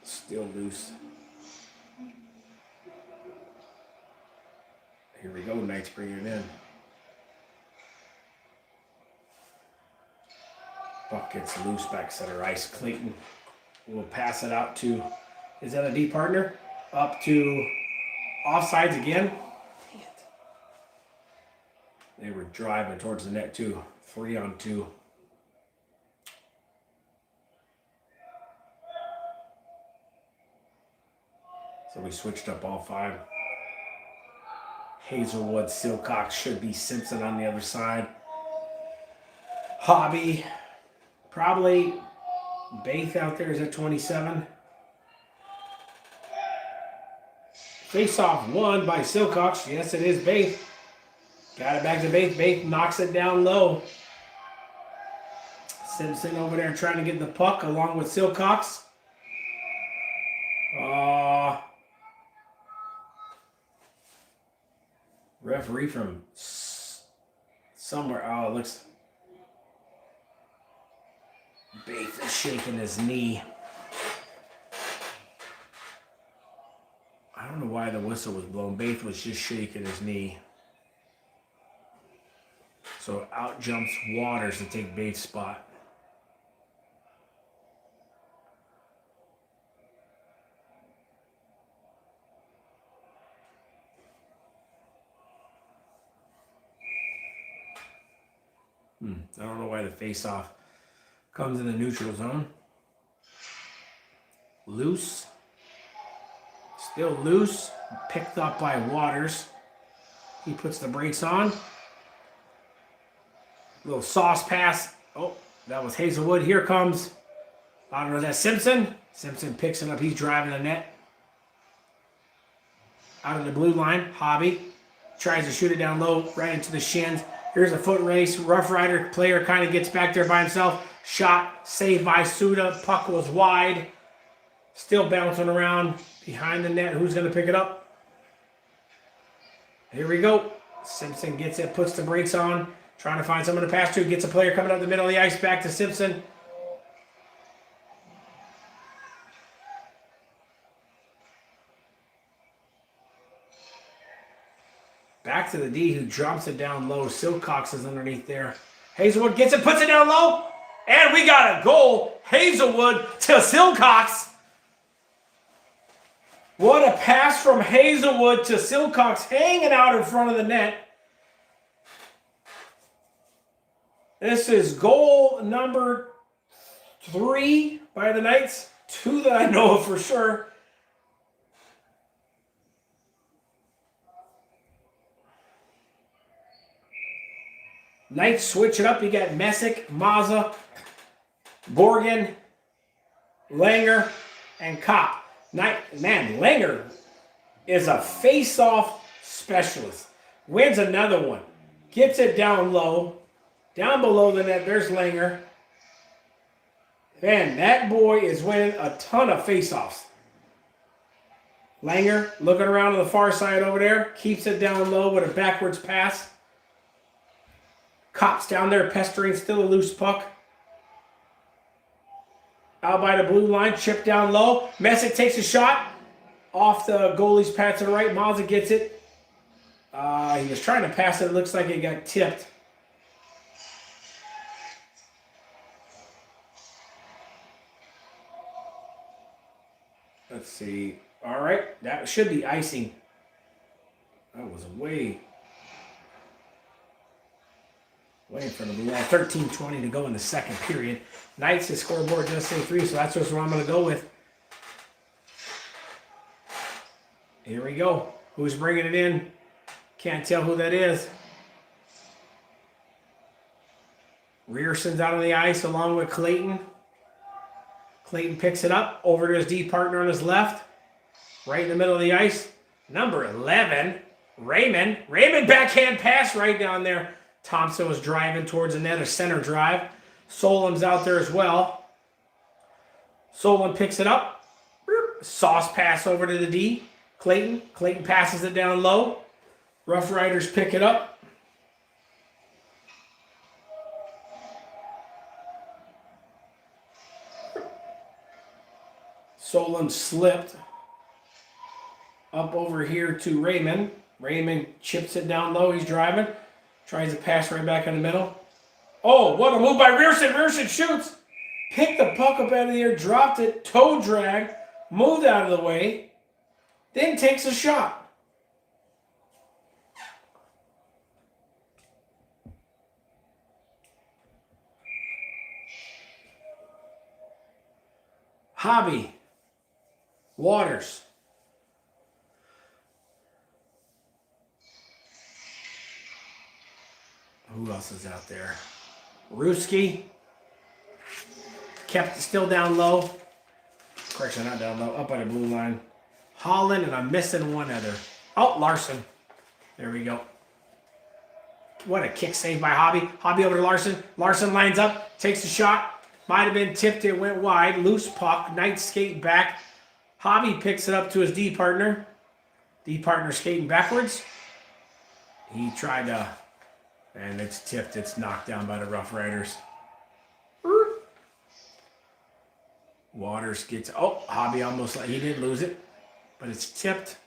Still loose. Here we go, Knights bringing it in. Puck gets loose, back center ice. Clayton will pass it out to, is that a D partner? Up to offsides again. Dang it. They were driving towards the net too. 3-on-2. So we switched up all 5. Hazelwood, Silcox, should be Simpson on the other side. Hobby, probably Baith out there is at 27. Face-off won by Silcox. Yes, it is Baith. Got it back to Baith. Baith knocks it down low. Simpson over there trying to get the puck along with Silcox. Referee from somewhere. Oh, it looks. Baith is shaking his knee. I don't know why the whistle was blown. Baith was just shaking his knee. So out jumps Waters to take Baith's spot. I don't know why the face-off comes in the neutral zone. Loose. Still loose. Picked up by Waters. He puts the brakes on. Little sauce pass. Oh, that was Hazelwood. Here comes, I don't know, is that Simpson? Simpson picks it up. He's driving the net. Out of the blue line. Hobby tries to shoot it down low, right into the shins. Here's a foot race. Rough Rider player kind of gets back there by himself. Shot saved by Suda. Puck was wide. Still bouncing around behind the net. Who's going to pick it up? Here we go. Simpson gets it, puts the brakes on. Trying to find someone to pass to. Gets a player coming up the middle of the ice. Back to Simpson. Back to the D, who drops it down low. Silcox is underneath there. Hazelwood gets it, puts it down low. And we got a goal. Hazelwood to Silcox. What a pass from Hazelwood to Silcox, hanging out in front of the net. This is goal number 3 by the Knights. 2 that I know of for sure. Knights switch it up. You got Messick, Mazza, Borgen, Langer, and Kopp. Man, Langer is a face-off specialist. Wins another one. Gets it down low. Down below the net, there's Langer. Man, that boy is winning a ton of face-offs. Langer looking around to the far side over there. Keeps it down low with a backwards pass. Kopp's down there pestering, still a loose puck. Out by the blue line, chip down low. Messick takes a shot. Off the goalie's pad to the right. Mazza gets it. He was trying to pass it. It looks like it got tipped. Let's see. All right. That should be icing. That was way in front of the wall. 13:20 to go in the second period. Knights, his scoreboard does say 3, so that's just what I'm going to go with. Here we go. Who's bringing it in? Can't tell who that is. Rearson's out on the ice along with Clayton. Clayton picks it up over to his D partner on his left. Right in the middle of the ice. Number 11, Raymond. Raymond backhand pass right down there. Thompson was driving towards the net, a center drive. Solon's out there as well. Solon picks it up. Sauce pass over to the D. Clayton passes it down low. Rough Riders pick it up. Solon slipped up over here to Raymond. Raymond chips it down low. He's driving. Tries to pass right back in the middle. Oh, what a move by Rearson. Rearson shoots. Picked the puck up out of the air. Dropped it. Toe drag. Moved out of the way. Then takes a shot. Hobby. Waters. Who else is out there? Ruski. Kept still down low. Correction, not down low. Up by the blue line. Holland, and I'm missing one other. Oh, Larson. There we go. What a kick save by Hobby. Hobby over to Larson. Larson lines up. Takes a shot. Might have been tipped. It went wide. Loose puck. Knight skate back. Hobby picks it up to his D partner. D partner skating backwards. He tried to... And it's tipped. It's knocked down by the Roughriders. Waters gets... Oh, Hobby almost... He did lose it. But it's tipped.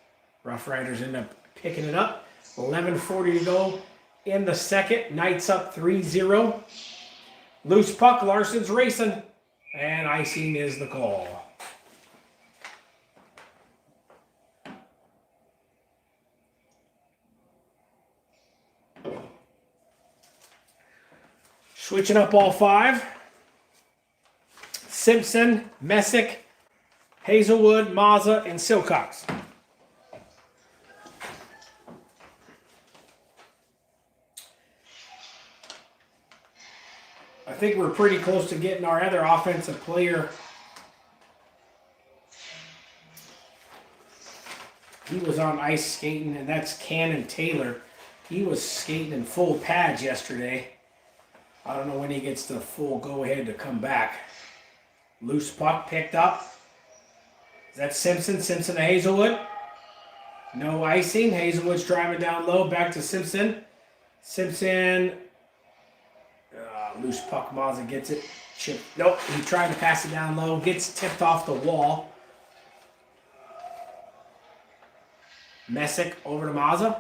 Roughriders end up picking it up. 11:40 to go in the second. Knights up 3-0. Loose puck. Larson's racing. And icing is the call. Switching up all five. Simpson, Messick, Hazelwood, Mazza, and Silcox. I think we're pretty close to getting our other offensive player. He was on ice skating, and that's Cannon Taylor. He was skating in full pads yesterday. I don't know when he gets the full go-ahead to come back. Loose puck picked up. Is that Simpson? Simpson to Hazelwood. No icing. Hazelwood's driving down low. Back to Simpson. Simpson. Loose puck. Mazza gets it. Chip. Nope. He tried to pass it down low. Gets tipped off the wall. Messick over to Mazza.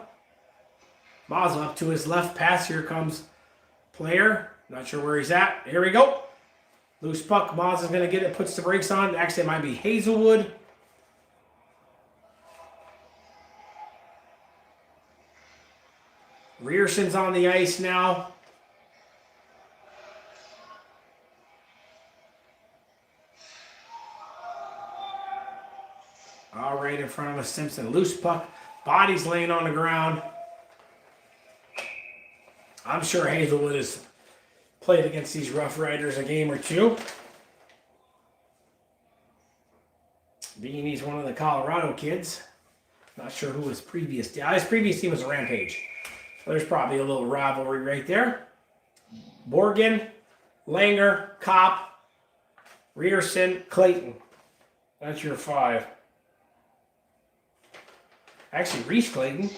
Mazza up to his left pass. Here comes player. Not sure where he's at. Here we go. Loose puck. Mazza's going to get it. Puts the brakes on. Actually, it might be Hazelwood. Rearson's on the ice now. All right in front of us, Simpson. Loose puck. Body's laying on the ground. I'm sure Hazelwood has played against these Roughriders a game or two. Being he's one of the Colorado kids. Not sure who his previous team. His previous team was Rampage. So there's probably a little rivalry right there. Borgen, Langer, Kopp, Rearson, Clayton. That's your five. Actually, Reese Clayton.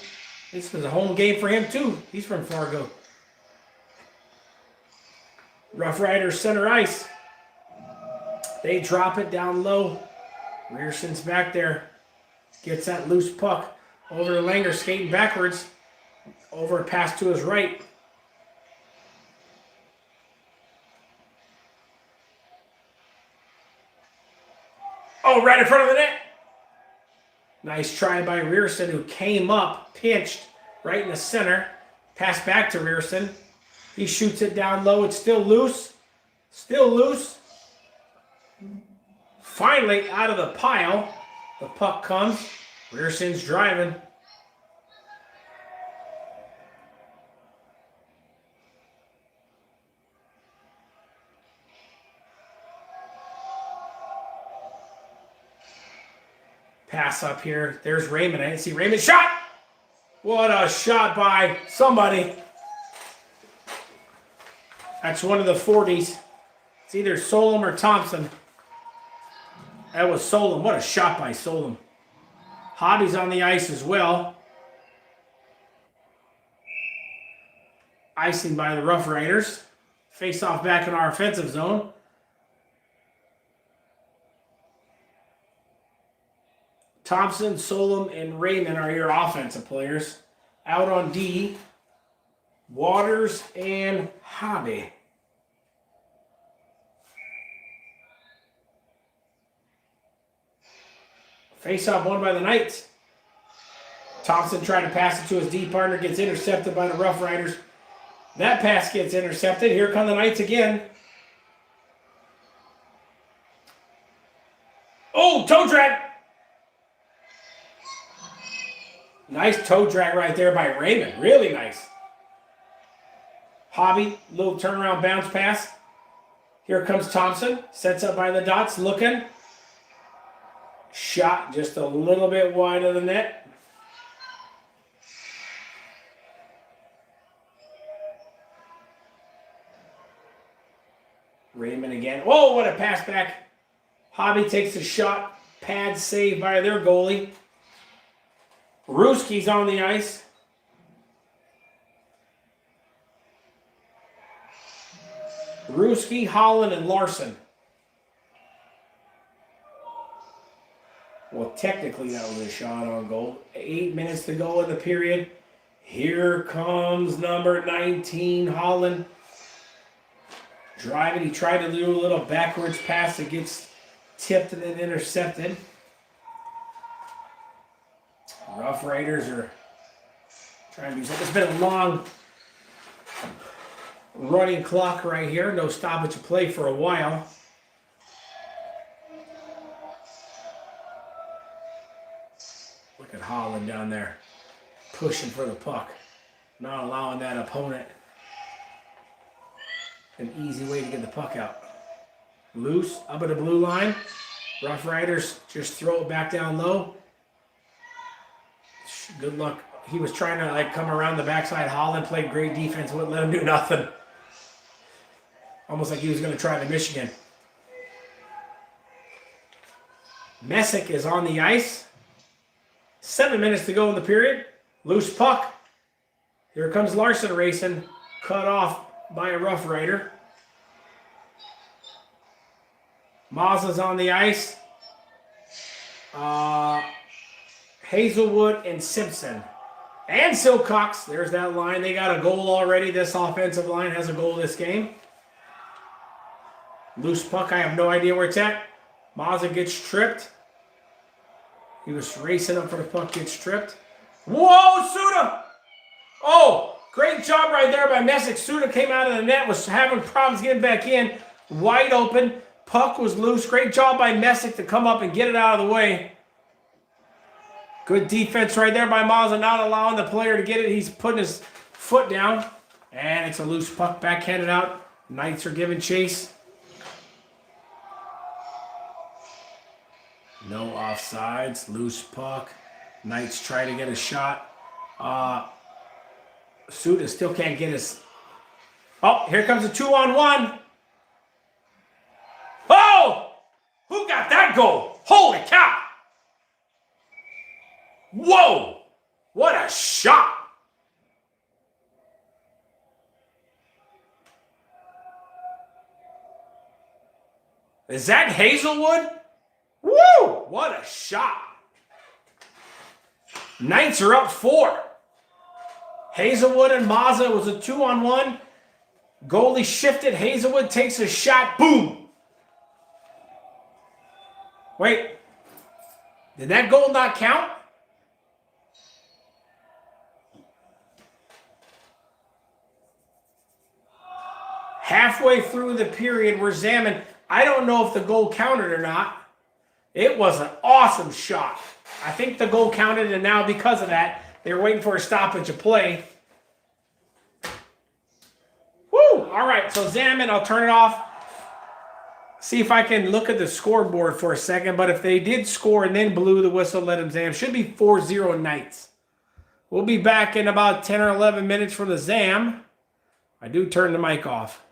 This was a home game for him too. He's from Fargo. Roughriders center ice. They drop it down low. Rearson's back there. Gets that loose puck. Over to Langer, skating backwards. Over a pass to his right. Oh, right in front of the net. Nice try by Rearson, who came up, pinched right in the center. Pass back to Rearson. He shoots it down low. It's still loose. Still loose. Finally, out of the pile, the puck comes. Rearson's driving. Pass up here. There's Raymond. I didn't see Raymond. Shot! What a shot by somebody. That's one of the 40s. It's either Solom or Thompson. That was Solom. What a shot by Solom. Hobby's on the ice as well. Icing by the Roughriders. Face off back in our offensive zone. Thompson, Solom, and Raymond are your offensive players. Out on D, Waters and Hobby. Face-off won by the Knights. Thompson trying to pass it to his D partner, gets intercepted by the Roughriders. That pass gets intercepted. Here come the Knights again. Oh, toe drag. Nice toe drag right there by Raymond. Really nice. Hobby, little turnaround bounce pass. Here comes Thompson. Sets up by the dots, looking. Shot just a little bit wide of the net. Raymond again. Oh, what a pass back. Hobby takes a shot. Pad saved by their goalie. Ruski's on the ice. Ruski, Holland, and Larson. Well, technically that was a shot on goal. 8 minutes to go in the period. Here comes number 19, Holland. Driving, he tried to do a little backwards pass that gets tipped and then intercepted. Roughriders are trying to do something. It's been a long running clock right here. No stoppage of play for a while. Look at Holland down there pushing for the puck. Not allowing that opponent an easy way to get the puck out. Loose, up at the blue line. Roughriders just throw it back down low. Good luck. He was trying to come around the backside. Holland played great defense, wouldn't let him do nothing. Almost like he was going to try the Michigan. Messick is on the ice. 7 minutes to go in the period. Loose puck. Here comes Larson racing. Cut off by a Roughrider. Mazza's on the ice. Hazelwood and Simpson. And Silcox. There's that line. They got a goal already. This offensive line has a goal this game. Loose puck. I have no idea where it's at. Mazza gets tripped. He was racing up for the puck. Gets tripped. Whoa, Suda! Oh, great job right there by Messick. Suda came out of the net. Was having problems getting back in. Wide open. Puck was loose. Great job by Messick to come up and get it out of the way. Good defense right there by Mazza, not allowing the player to get it. He's putting his foot down. And it's a loose puck backhanded out. Knights are giving chase. No offsides. Loose puck. Knights try to get a shot. Suda still can't get his... Oh, here comes a 2-on-1. Oh! Who got that goal? Holy cow! Whoa! What a shot! Is that Hazelwood? Woo! What a shot! Knights are up 4. Hazelwood and Mazza was a 2-on-1. Goalie shifted. Hazelwood takes a shot. Boom! Wait. Did that goal not count? Halfway through the period, we're examining. I don't know if the goal counted or not. It was an awesome shot. I think the goal counted, and now because of that, they were waiting for a stoppage of play. Woo! All right, so Zaman, I'll turn it off. See if I can look at the scoreboard for a second. But if they did score and then blew the whistle, let them Zam. Should be 4-0 Knights. We'll be back in about 10 or 11 minutes from the Zam. I do turn the mic off.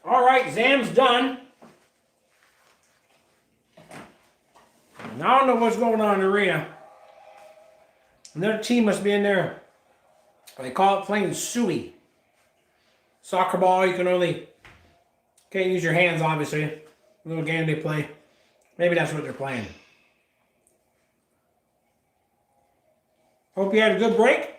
All right, Zam's done. Now I don't know what's going on in the arena. Another team must be in there. They call it playing suey. Soccer ball, you can't use your hands, obviously. A little game they play. Maybe that's what they're playing. Hope you had a good break.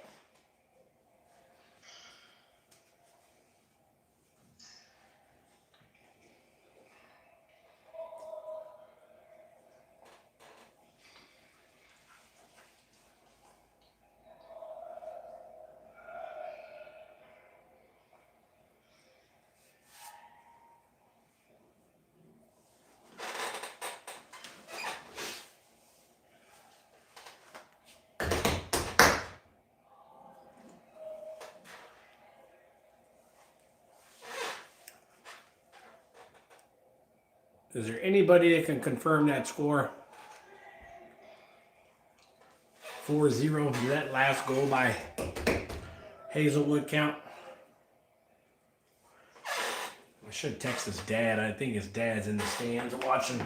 Is there anybody that can confirm that score? 4-0, that last goal by Hazelwood count? I should text his dad. I think his dad's in the stands watching.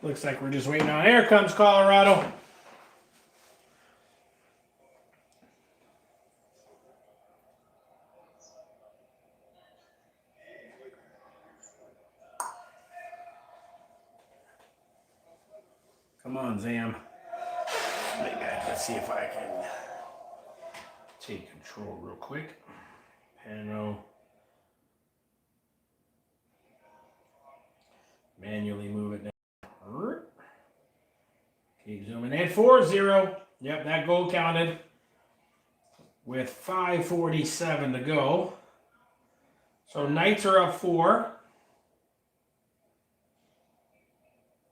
Looks like we're just waiting on. Here comes Colorado. Come on, Zam. Let's see if I can take control real quick. Pano. Manually move it down. Keep zooming in. 4-0. Yep, that goal counted with 5:47 to go. So Knights are up 4.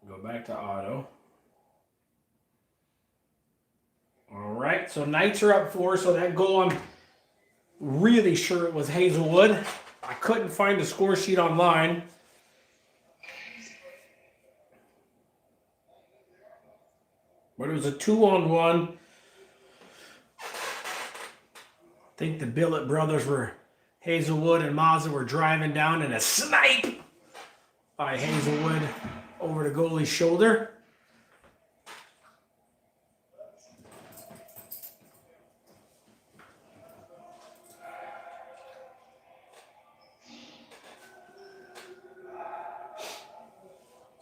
Go back to auto. All right, so Knights are up 4. So that goal, I'm really sure it was Hazelwood. I couldn't find the score sheet online. But it was a 2-on-1. I think the Billet brothers were, Hazelwood and Mazza were driving down, and a snipe by Hazelwood over the goalie's shoulder.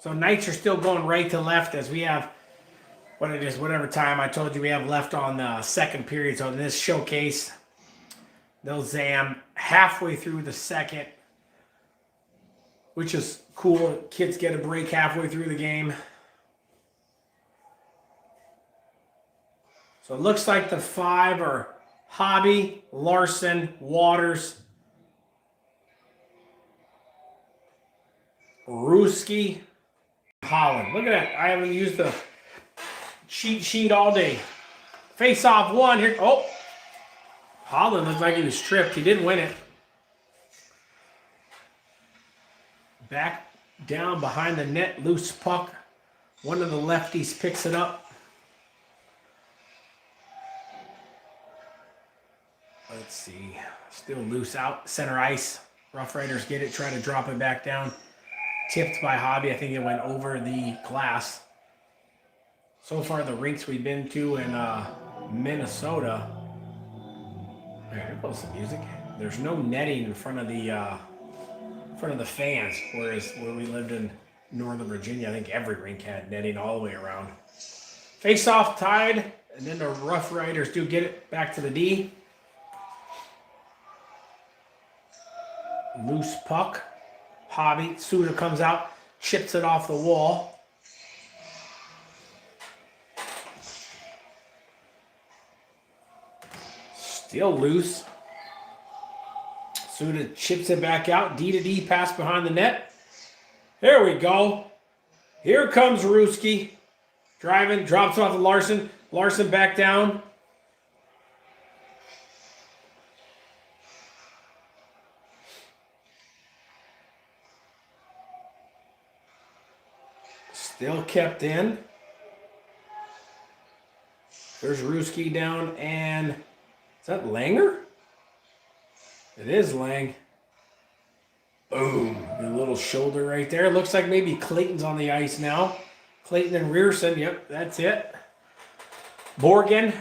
So Knights are still going right to left as we have what it is, whatever time I told you we have left on the second period. So in this showcase, they'll Zam halfway through the second, which is cool. Kids get a break halfway through the game. So it looks like the 5 are Hobby, Larson, Waters, Ruski, Holland. Look at that. I haven't used the cheat sheet all day. Face off 1 here. Oh, Holland looks like he was tripped. He didn't win it. Back down behind the net, loose puck. One of the lefties picks it up. Let's see. Still loose out center ice. Roughriders get it, try to drop it back down. Tipped by Hobby. I think it went over the glass. So far, the rinks we've been to in Minnesota. Here goes the music. There's no netting in front of the fans, whereas where we lived in Northern Virginia, I think every rink had netting all the way around. Face off tied, and then the Roughriders do get it back to the D. Loose puck. Hobby. Suter comes out, chips it off the wall. Still loose. Suter chips it back out. D to D pass behind the net. There we go. Here comes Ruski. Driving, drops off to Larson. Larson back down. Still kept in. There's Ruski down, and is that Langer? It is Lang. Boom. A little shoulder right there. Looks like maybe Clayton's on the ice now. Clayton and Rearson. Yep, that's it. Morgan.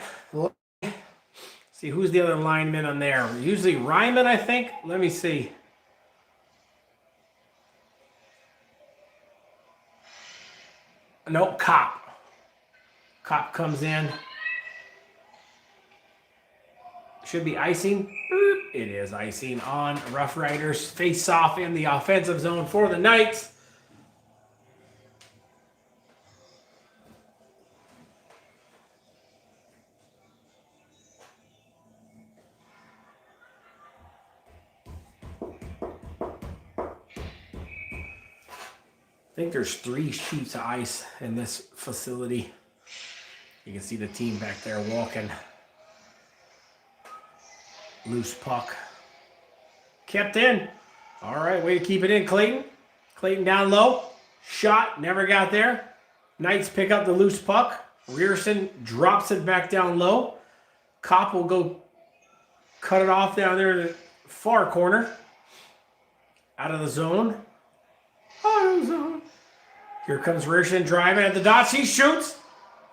See, who's the other lineman on there? Usually Ryman, I think. Let me see. Nope, Cop. Cop comes in. Should be icing. It is icing on Roughriders. Face off in the offensive zone for the Knights. I think there's 3 sheets of ice in this facility. You can see the team back there walking. Loose puck. Kept in. All right, way to keep it in, Clayton. Clayton down low. Shot, never got there. Knights pick up the loose puck. Rearson drops it back down low. Kopp will go cut it off down there in the far corner. Out of the zone. Out of the zone. Here comes Rearson driving at the dots. He shoots.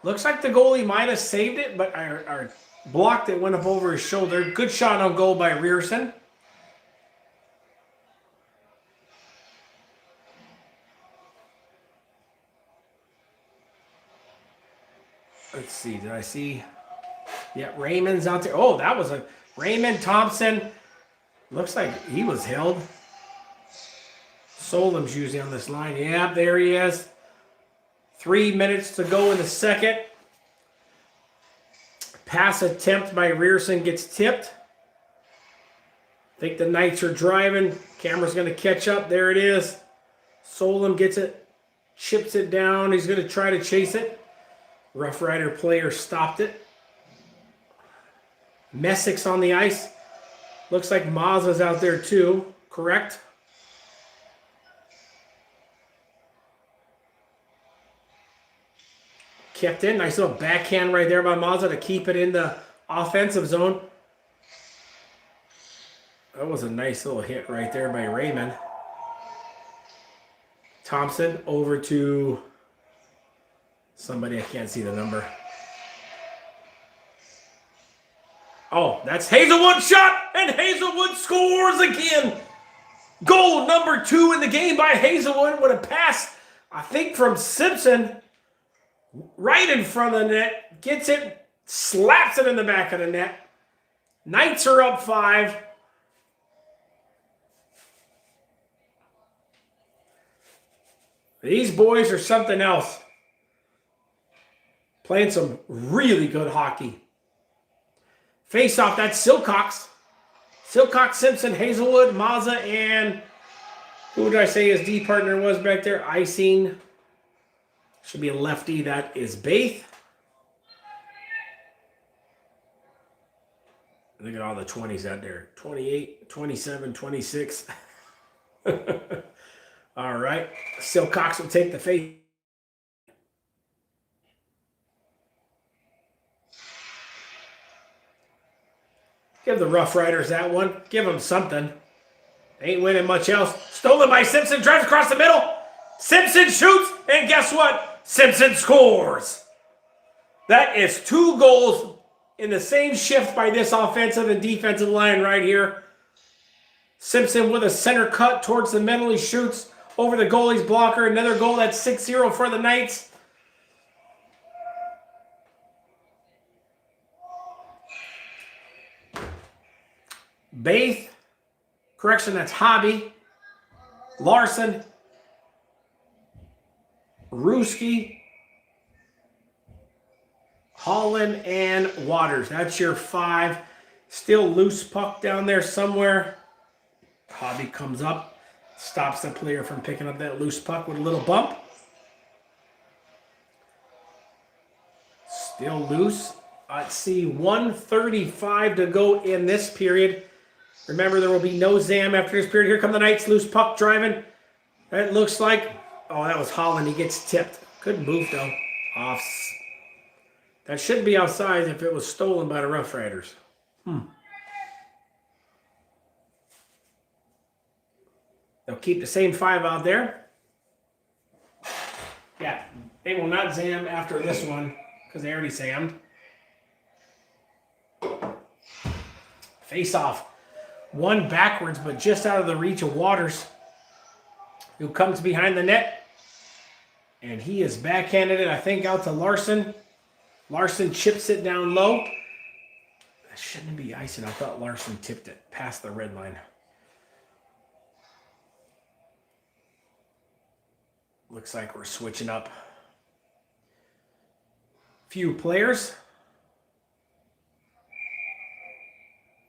Looks like the goalie might have saved it, but our blocked it, went up over his shoulder. Good shot on goal by Rearson. Let's see, did I see? Yeah, Raymond's out there. Oh, that was a Raymond Thompson. Looks like he was held. Solom's usually on this line. Yeah, there he is. 3 minutes to go in the second. Pass attempt by Rearson gets tipped. I think the Knights are driving. Camera's going to catch up. There it is. Solom gets it. Chips it down. He's going to try to chase it. Rough Rider player stopped it. Messick's on the ice. Looks like Mazza's out there too. Correct? Kept in. Nice little backhand right there by Mazza to keep it in the offensive zone. That was a nice little hit right there by Raymond. Thompson over to somebody. I can't see the number. Oh, that's Hazelwood shot, and Hazelwood scores again. Goal number 2 in the game by Hazelwood with a pass, I think, from Simpson. Right in front of the net, gets it, slaps it in the back of the net. Knights are up 5. These boys are something else. Playing some really good hockey. Face off, that's Silcox. Silcox, Simpson, Hazelwood, Mazza, and who did I say his D partner was back there? Icing. Should be a lefty. That is Baith. Look at all the 20s out there. 28, 27, 26. All right. Silcox will take the face. Give the Rough Riders that one. Give them something. They ain't winning much else. Stolen by Simpson. Drives across the middle. Simpson shoots. And guess what? Simpson scores. That is 2 goals in the same shift by this offensive and defensive line right here. Simpson with a center cut towards the middle. He shoots over the goalie's blocker. Another goal. That's 6-0 for the Knights. Baith. Correction, that's Hobby. Larson. Ruski, Holland, and Waters. That's your 5. Still loose puck down there somewhere. Hobby comes up, stops the player from picking up that loose puck with a little bump. Still loose. Let's see, 1:35 to go in this period. Remember, there will be no Zam after this period. Here come the Knights, loose puck driving. That looks like... Oh, that was Holland. He gets tipped. Good move, though. Offs. That should be outside if it was stolen by the Roughriders. They'll keep the same 5 out there. Yeah, they will not zam after this one because they already zammed. Face off. One backwards, but just out of the reach of Waters, who comes behind the net. And he is backhanded it, I think, out to Larson. Larson chips it down low. That shouldn't be icing. I thought Larson tipped it past the red line. Looks like we're switching up. Few players.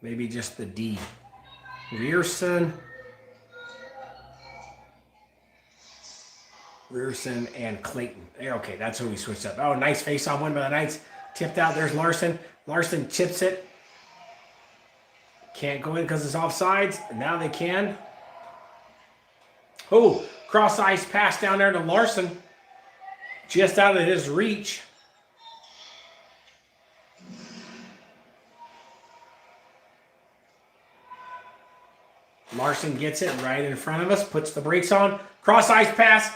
Maybe just the D. Rierson and Clayton. Okay, that's who we switched up. Oh, nice face-off win by the Knights. Tipped out. There's Larson. Larson chips it. Can't go in because it's offsides. Now they can. Oh, cross-ice pass down there to Larson. Just out of his reach. Larson gets it right in front of us. Puts the brakes on. Cross-ice pass.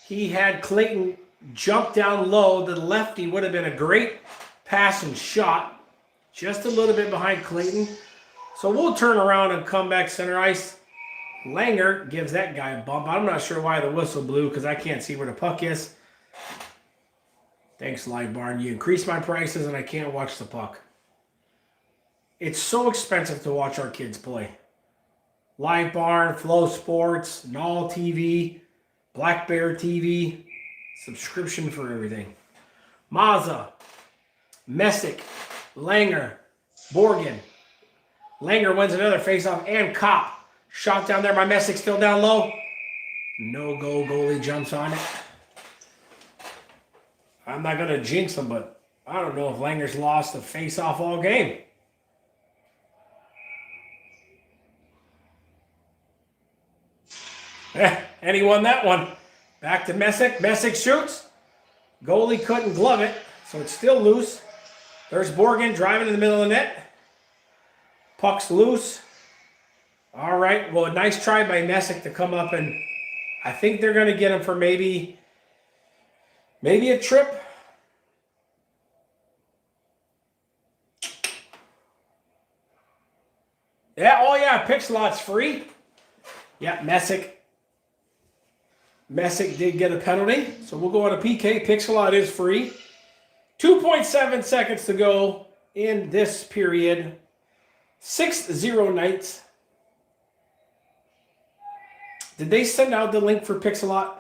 He had Clayton jump down low. The lefty would have been a great pass and shot. Just a little bit behind Clayton. So we'll turn around and come back center ice. Langer gives that guy a bump. I'm not sure why the whistle blew because I can't see where the puck is. Thanks, Live Barn. You increase my prices and I can't watch the puck. It's so expensive to watch our kids play. Live Barn, Flow Sports, Null TV, Black Bear TV, subscription for everything. Mazza, Messick, Langer, Borgen. Langer wins another faceoff and Kopp. Shot down there by Messick, still down low. No go, goalie jumps on it. I'm not going to jinx him, but I don't know if Langer's lost a faceoff all game. And he won that one. Back to Messick. Messick shoots. Goalie couldn't glove it, so it's still loose. There's Borgen driving in the middle of the net. Puck's loose. All right. Well, a nice try by Messick to come up, and I think they're going to get him for maybe a trip. Yeah. Oh, yeah. Pick slot's free. Yeah. Messick did get a penalty, so we'll go on a PK. Pixelot is free. 2.7 seconds to go in this period. 6-0 Knights. Did they send out the link for Pixelot?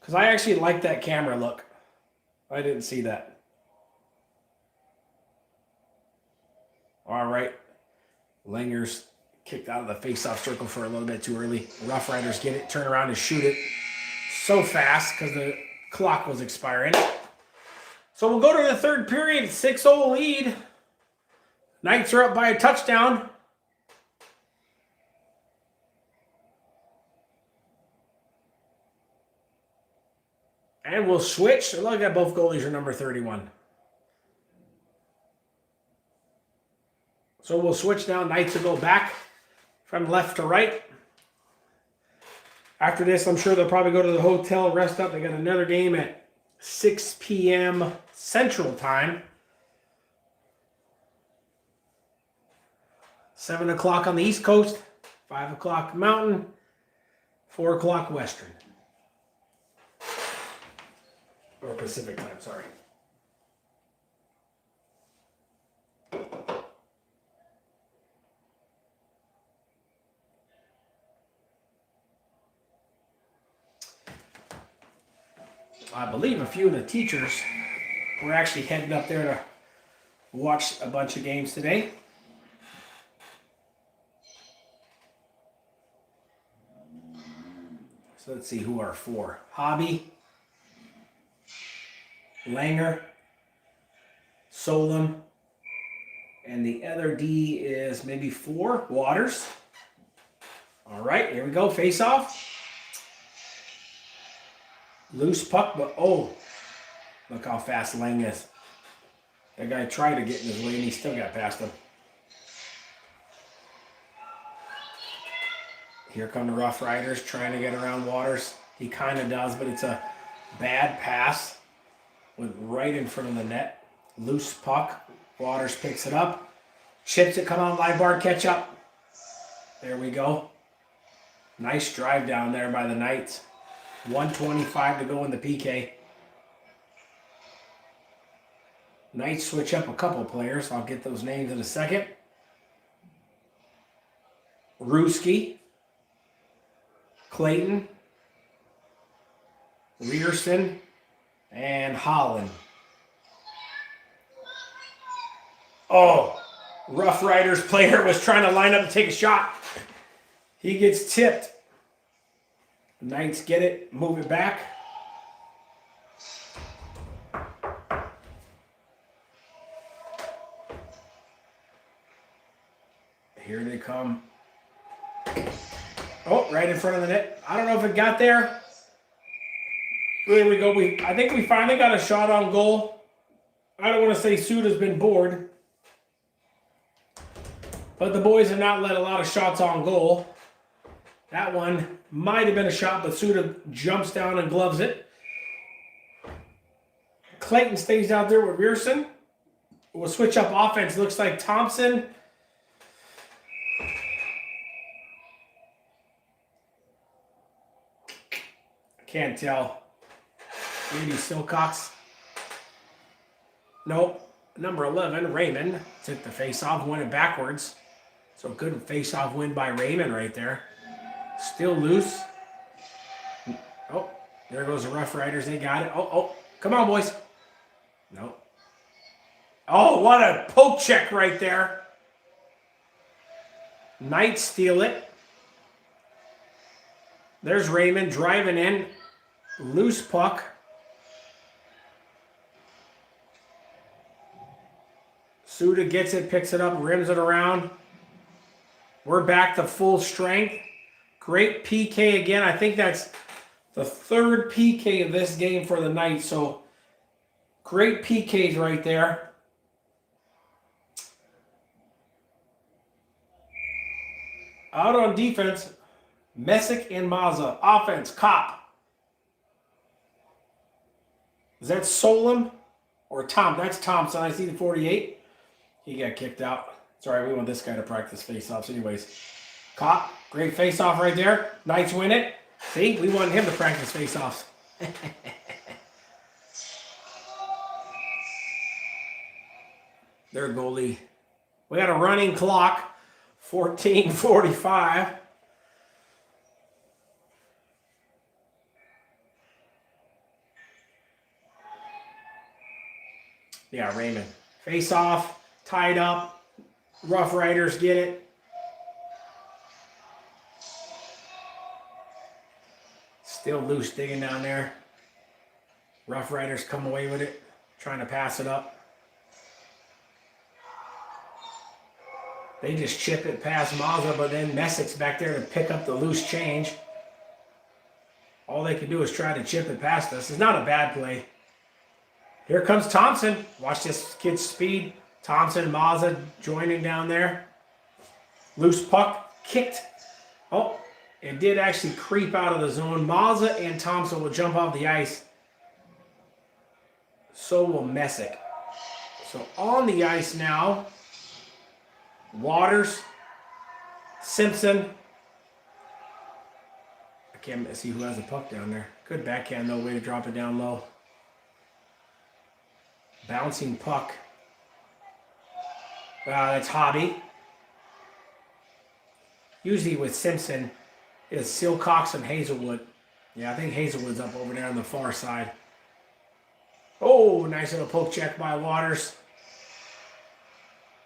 Because I actually like that camera look. I didn't see that. All right. Langer's kicked out of the face-off circle for a little bit too early. Roughriders get it, turn around and shoot it so fast because the clock was expiring. So we'll go to the third period, 6-0 lead. Knights are up by a touchdown. And we'll switch. Look at both goalies are number 31. So we'll switch now. Knights will go back from left to right. After this, I'm sure they'll probably go to the hotel, rest up. They got another game at 6 p.m. Central Time. 7 o'clock on the East Coast, 5 o'clock Mountain, 4 o'clock Western. Or Pacific Time, sorry. I believe a few of the teachers were actually heading up there to watch a bunch of games today. So let's see who are 4. Hobby, Langer, Solem, and the other D is maybe 4, Waters. All right, here we go, face off. Loose puck, but oh, look how fast Lang is. That guy tried to get in his way and he still got past him. Here come the Rough Riders trying to get around Waters. He kind of does, but it's a bad pass. Went right in front of the net. Loose puck. Waters picks it up. Chips it, come on, live bar, catch up. There we go. Nice drive down there by the Knights. 1:25 to go in the PK. Knights switch up a couple players. I'll get those names in a second. Ruski. Clayton. Rierson. And Holland. Oh, Rough Riders player was trying to line up to take a shot. He gets tipped. The Knights get it, move it back. Here they come. Oh, right in front of the net. I don't know if it got there. There we go. I think we finally got a shot on goal. I don't want to say Suda's been bored. But the boys have not let a lot of shots on goal. That one might have been a shot, but Suda jumps down and gloves it. Clayton stays out there with Rierson. We'll switch up offense. Looks like Thompson. Can't tell. Maybe Silcox. Nope. Number 11, Raymond, took the face-off, won it backwards. So good face-off win by Raymond right there. Still loose. Oh, there goes the Rough Riders. They got it. Oh, come on, boys. No. Oh, what a poke check right there. Knights steal it. There's Raymond driving in. Loose puck. Suda gets it, picks it up, rims it around. We're back to full strength. Great PK again. I think that's the third PK of this game for the Knights. So great PKs right there. Out on defense, Messick and Mazza. Offense, Kopp. Is that Solom or Tom? That's Thompson. I see the 48. He got kicked out. Sorry, we want this guy to practice face-offs anyways. Kopp, great face-off right there. Knights win it. See, we wanted him to practice face-offs. Their goalie. We got a running clock. 14:45. Yeah, Raymond. Face off, tied up. Rough Riders get it. Still loose digging down there. Rough Riders come away with it, trying to pass it up. They just chip it past Mazza, but then Messick's back there to pick up the loose change. All they can do is try to chip it past us. It's not a bad play. Here comes Thompson. Watch this kid's speed. Thompson and Mazza joining down there. Loose puck, kicked. Oh, it did actually creep out of the zone. Mazza and Thompson will jump off the ice. So will Messick. So on the ice now, Waters, Simpson. I can't see who has the puck down there. Good backhand, though. Way to drop it down low. Bouncing puck. That's Hobby. Usually with Simpson, it's Silcox and Hazelwood. Yeah, I think Hazelwood's up over there on the far side. Oh, nice little poke check by Waters.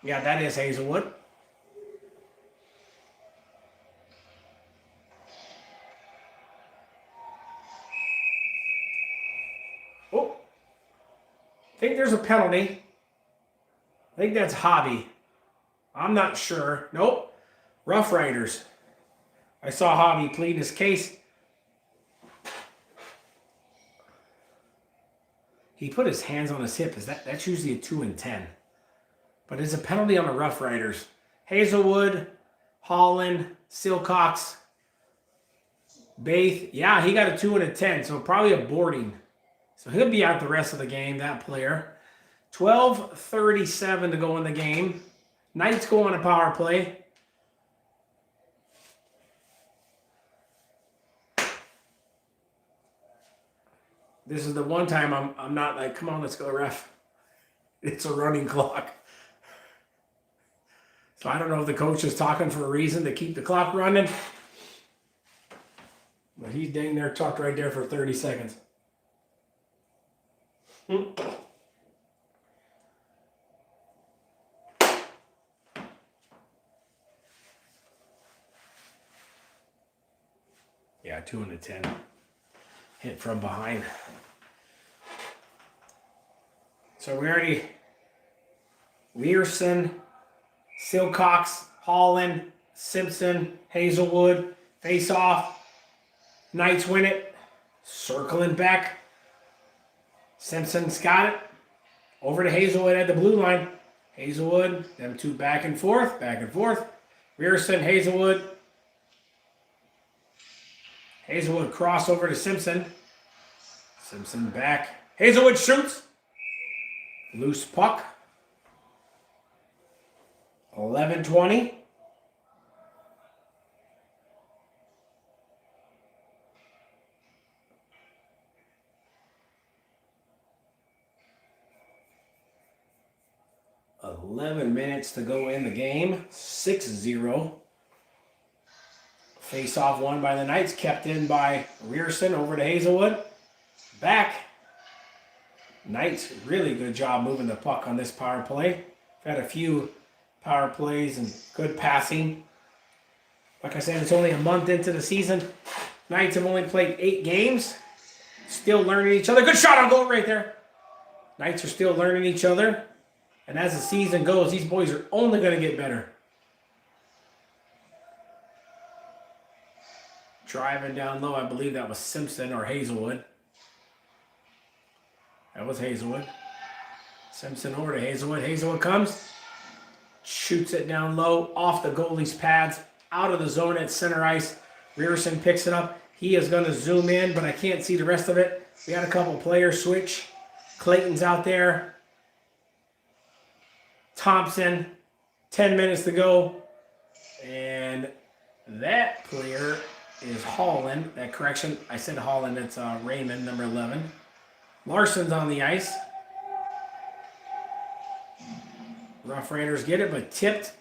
Yeah, that is Hazelwood. Oh. I think there's a penalty. I think that's Hobby. I'm not sure. Nope. Rough Riders. I saw Hobby plead his case. He put his hands on his hip. That's usually a 2 and 10. But it's a penalty on the Roughriders. Hazelwood, Holland, Silcox, Baith. Yeah, he got a 2 and a 10, so probably a boarding. So he'll be out the rest of the game, that player. 12:37 to go in the game. Knights go on a power play. This is the one time I'm not like, come on, let's go, ref. It's a running clock. So I don't know if the coach is talking for a reason to keep the clock running. But he's dang there tucked right there for 30 seconds. Yeah, 2 and a 10. Hit from behind. So we already... Learson, Silcox, Holland, Simpson, Hazelwood, face off. Knights win it. Circling back. Simpson's got it. Over to Hazelwood at the blue line. Hazelwood, them two back and forth, back and forth. Learson, Hazelwood. Hazelwood cross over to Simpson. Simpson back. Hazelwood shoots. Loose puck. 11:20. Minutes to go in the game. 6-0. Face-off won by the Knights. Kept in by Learson over to Hazelwood. Back. Knights, really good job moving the puck on this power play. Had a few power plays and good passing. Like I said, it's only a month into the season. Knights have only played 8 games. Still learning each other. Good shot on goal right there. Knights are still learning each other. And as the season goes, these boys are only going to get better. Driving down low, I believe that was Simpson or Hazelwood. That was Hazelwood. Simpson over to Hazelwood. Hazelwood comes. Shoots it down low, off the goalie's pads, out of the zone at center ice. Learson picks it up. He is going to zoom in, but I can't see the rest of it. We got a couple players switch. Clayton's out there. Thompson, 10 minutes to go. And that player is Holland. That correction, I said Holland, it's Raymond, number 11. Larson's on the ice. Roughriders get it, but tipped.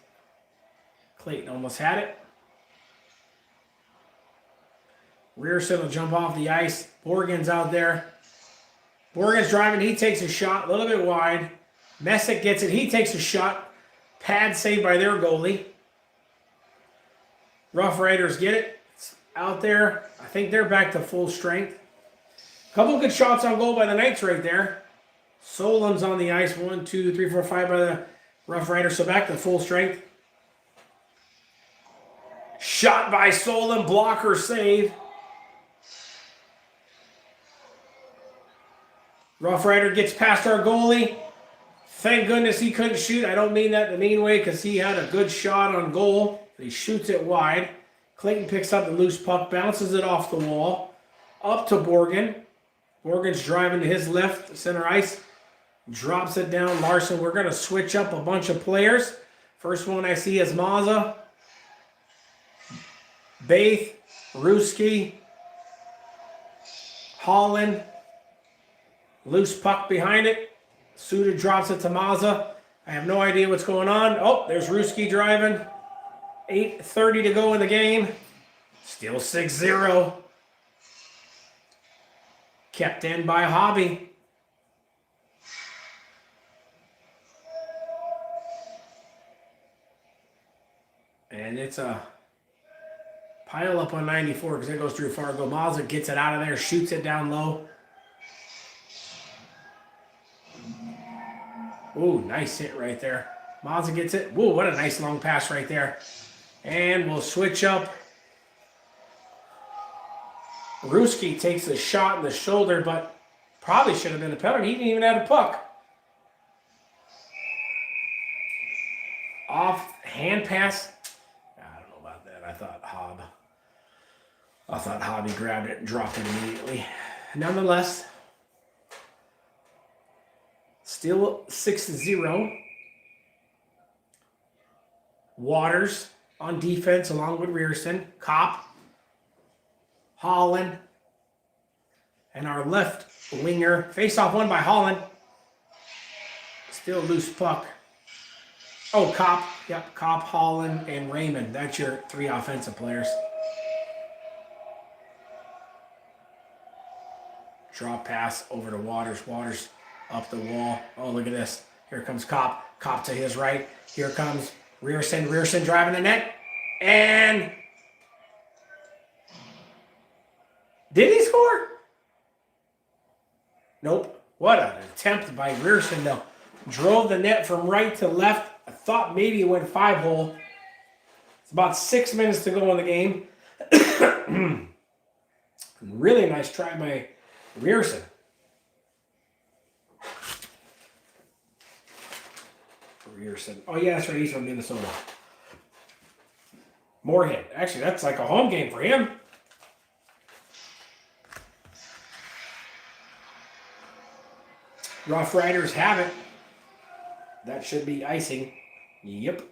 Clayton almost had it. Learson will jump off the ice. Borgen's out there. Borgen's driving. He takes a shot, a little bit wide. Messick gets it. He takes a shot. Pad saved by their goalie. Roughriders get it. It's out there. I think they're back to full strength. Couple good shots on goal by the Knights right there. Solon's on the ice. 1, 2, 3, 4, 5 by the Roughriders. So back to full strength. Shot by Solon. Blocker save. Roughrider gets past our goalie. Thank goodness he couldn't shoot. I don't mean that in a mean way because he had a good shot on goal. He shoots it wide. Clayton picks up the loose puck, bounces it off the wall. Up to Borgen. Borgen's driving to his left, center ice. Drops it down. Larson, we're going to switch up a bunch of players. First one I see is Mazza. Baith. Ruski. Holland. Loose puck behind it. Suda drops it to Mazza. I have no idea what's going on. Oh, there's Ruski driving. 8:30 to go in the game. Still 6-0. Kept in by Hobby. And it's a pile up on 94 because it goes through Fargo. Mazza gets it out of there, shoots it down low. Ooh, nice hit right there. Mazza gets it. Ooh, what a nice long pass right there. And we'll switch up. Ruski takes a shot in the shoulder, but Probably should have been a penalty. He didn't even have a puck. Off hand pass. I don't know about that. I thought Hobby grabbed it and dropped it immediately. Nonetheless, still 6-0. Waters on defense along with Rierson, Kopp, Holland, and our left winger. Face-off won by Holland. Still loose puck. Oh, Kopp. Yep, Kopp, Holland, and Raymond. That's your 3 offensive players. Drop pass over to Waters. Waters up the wall. Oh, look at this. Here comes Kopp. Kopp to his right. Here comes Rierson. Rierson driving the net. And did he score? Nope. What an attempt by Rierson, though. Drove the net from right to left. I thought maybe it went 5-hole. It's about 6 minutes to go in the game. Really nice try by Rierson. Oh, yeah, that's right. He's from Minnesota. Moorhead. Actually, that's like a home game for him. Roughriders have it. That should be icing. Yep.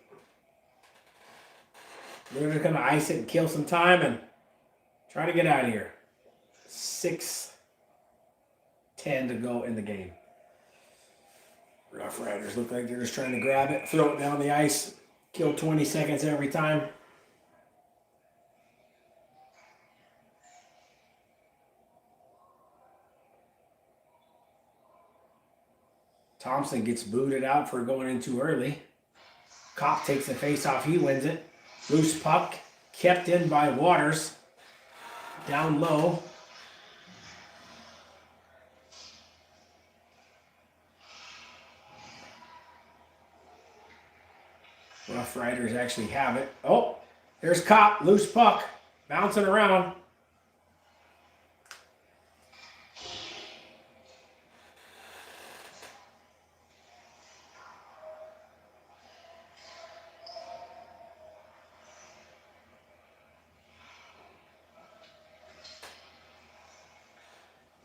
They're just going to ice it and kill some time and try to get out of here. 6:10 to go in the game. Roughriders look like they're just trying to grab it, throw it down the ice, kill 20 seconds every time. Thompson gets booted out for going in too early. Kopp takes the face off. He wins it. Loose puck kept in by Waters. Down low. Roughriders actually have it. Oh, there's Kopp. Loose puck. Bouncing around.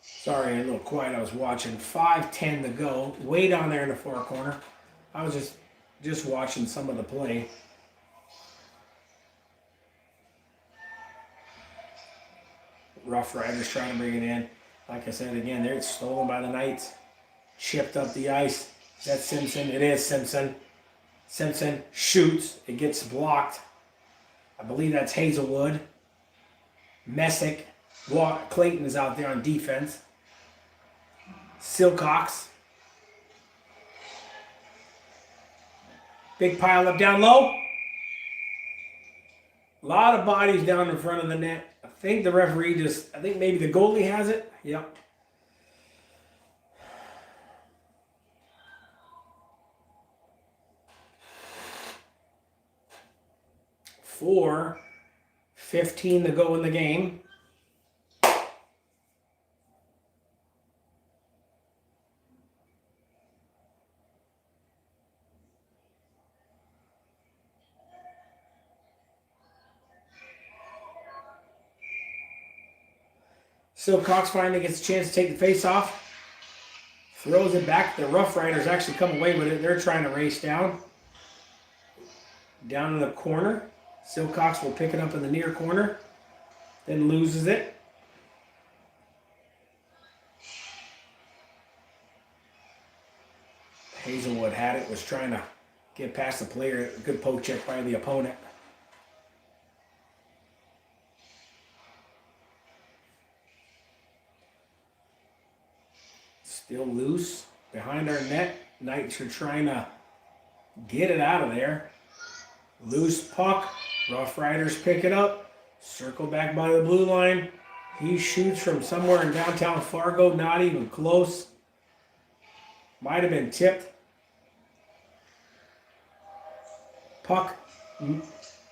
Sorry, a little quiet. I was watching. 5:10 to go. Way down there in the far corner. I was just watching some of the play. Roughriders trying to bring it in. Like I said again, they're stolen by the Knights. Chipped up the ice. Is that Simpson? It is Simpson. Simpson shoots. It gets blocked. I believe that's Hazelwood. Messick. Clayton is out there on defense. Silcox. Big pile up down low. A lot of bodies down in front of the net. I think the referee I think maybe the goalie has it. Yep. $4:15 to go in the game. Silcox finally gets a chance to take the face off. Throws it back. The Roughriders actually come away with it. They're trying to race down. Down in the corner. Silcox will pick it up in the near corner. Then loses it. Hazelwood had it. Was trying to get past the player. Good poke check by the opponent. Still loose behind our net. Knights are trying to get it out of there. Loose puck. Roughriders pick it up. Circle back by the blue line. He shoots from somewhere in downtown Fargo. Not even close. Might have been tipped. Puck.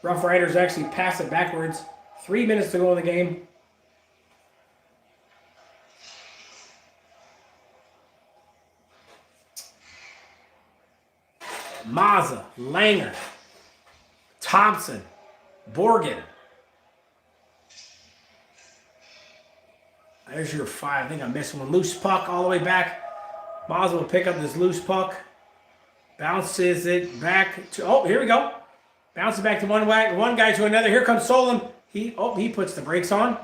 Roughriders actually pass it backwards. 3 minutes to go in the game. Mazza, Langer, Thompson, Borgen. There's your 5. I think I missed one. Loose puck all the way back. Mazza will pick up this loose puck. Bounces it back to, oh, here we go. Bounces back to one guy to another. Here comes Solon. He puts the brakes on.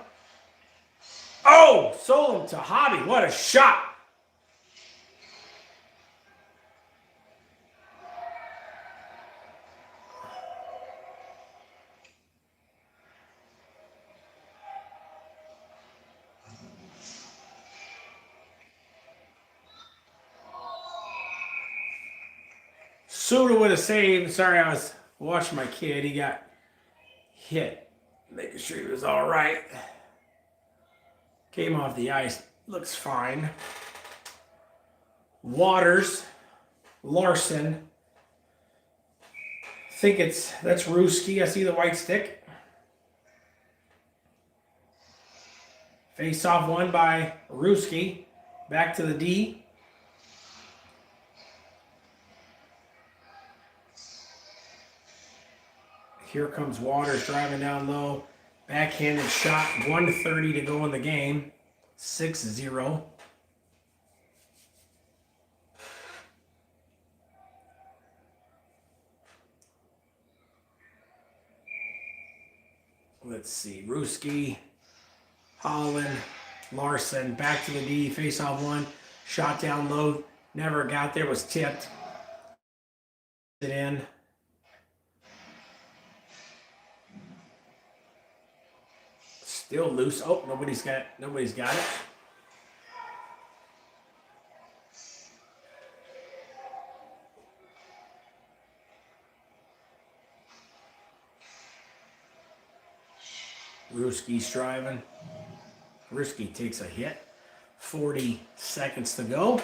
Oh, Solon to Hobby. What a shot. Suda would have saved. Sorry, I was watching my kid. He got hit. Making sure he was all right. Came off the ice. Looks fine. Waters. Larson. I think that's Ruski. I see the white stick. Face off won by Ruski. Back to the D. Here comes Waters driving down low. Backhanded shot. 1:30 to go in the game. 6-0. Let's see. Ruski, Holland, Larson. Back to the D. Face off one. Shot down low. Never got there. Was tipped. It in. Still loose. Oh, nobody's got it. Ruski's driving. Ruski takes a hit. 40 seconds to go.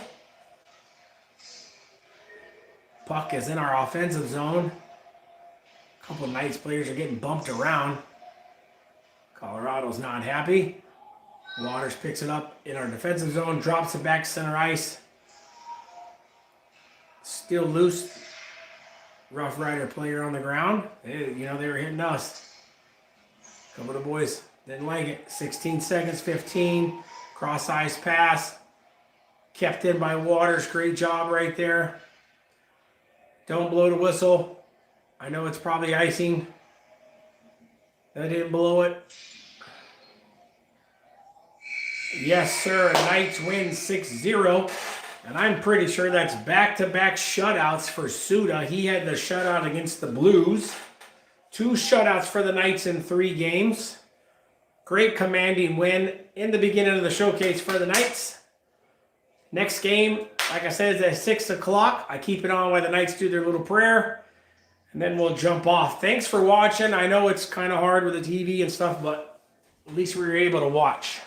Puck is in our offensive zone. A couple of Knights players are getting bumped around. Colorado's not happy. Waters picks it up in our defensive zone, drops it back center ice. Still loose. Rough Rider player on the ground. They were hitting us. A couple of the boys didn't like it. 16 seconds, 15. Cross ice pass. Kept in by Waters. Great job right there. Don't blow the whistle. I know it's probably icing. That didn't blow it. Yes, sir. Knights win 6-0. And I'm pretty sure that's back-to-back shutouts for Suda. He had the shutout against the Blues. 2 shutouts for the Knights in 3 games. Great commanding win in the beginning of the showcase for the Knights. Next game, like I said, is at 6 o'clock. I keep it on while the Knights do their little prayer. And then we'll jump off. Thanks for watching. I know it's kind of hard with the TV and stuff, but at least we were able to watch.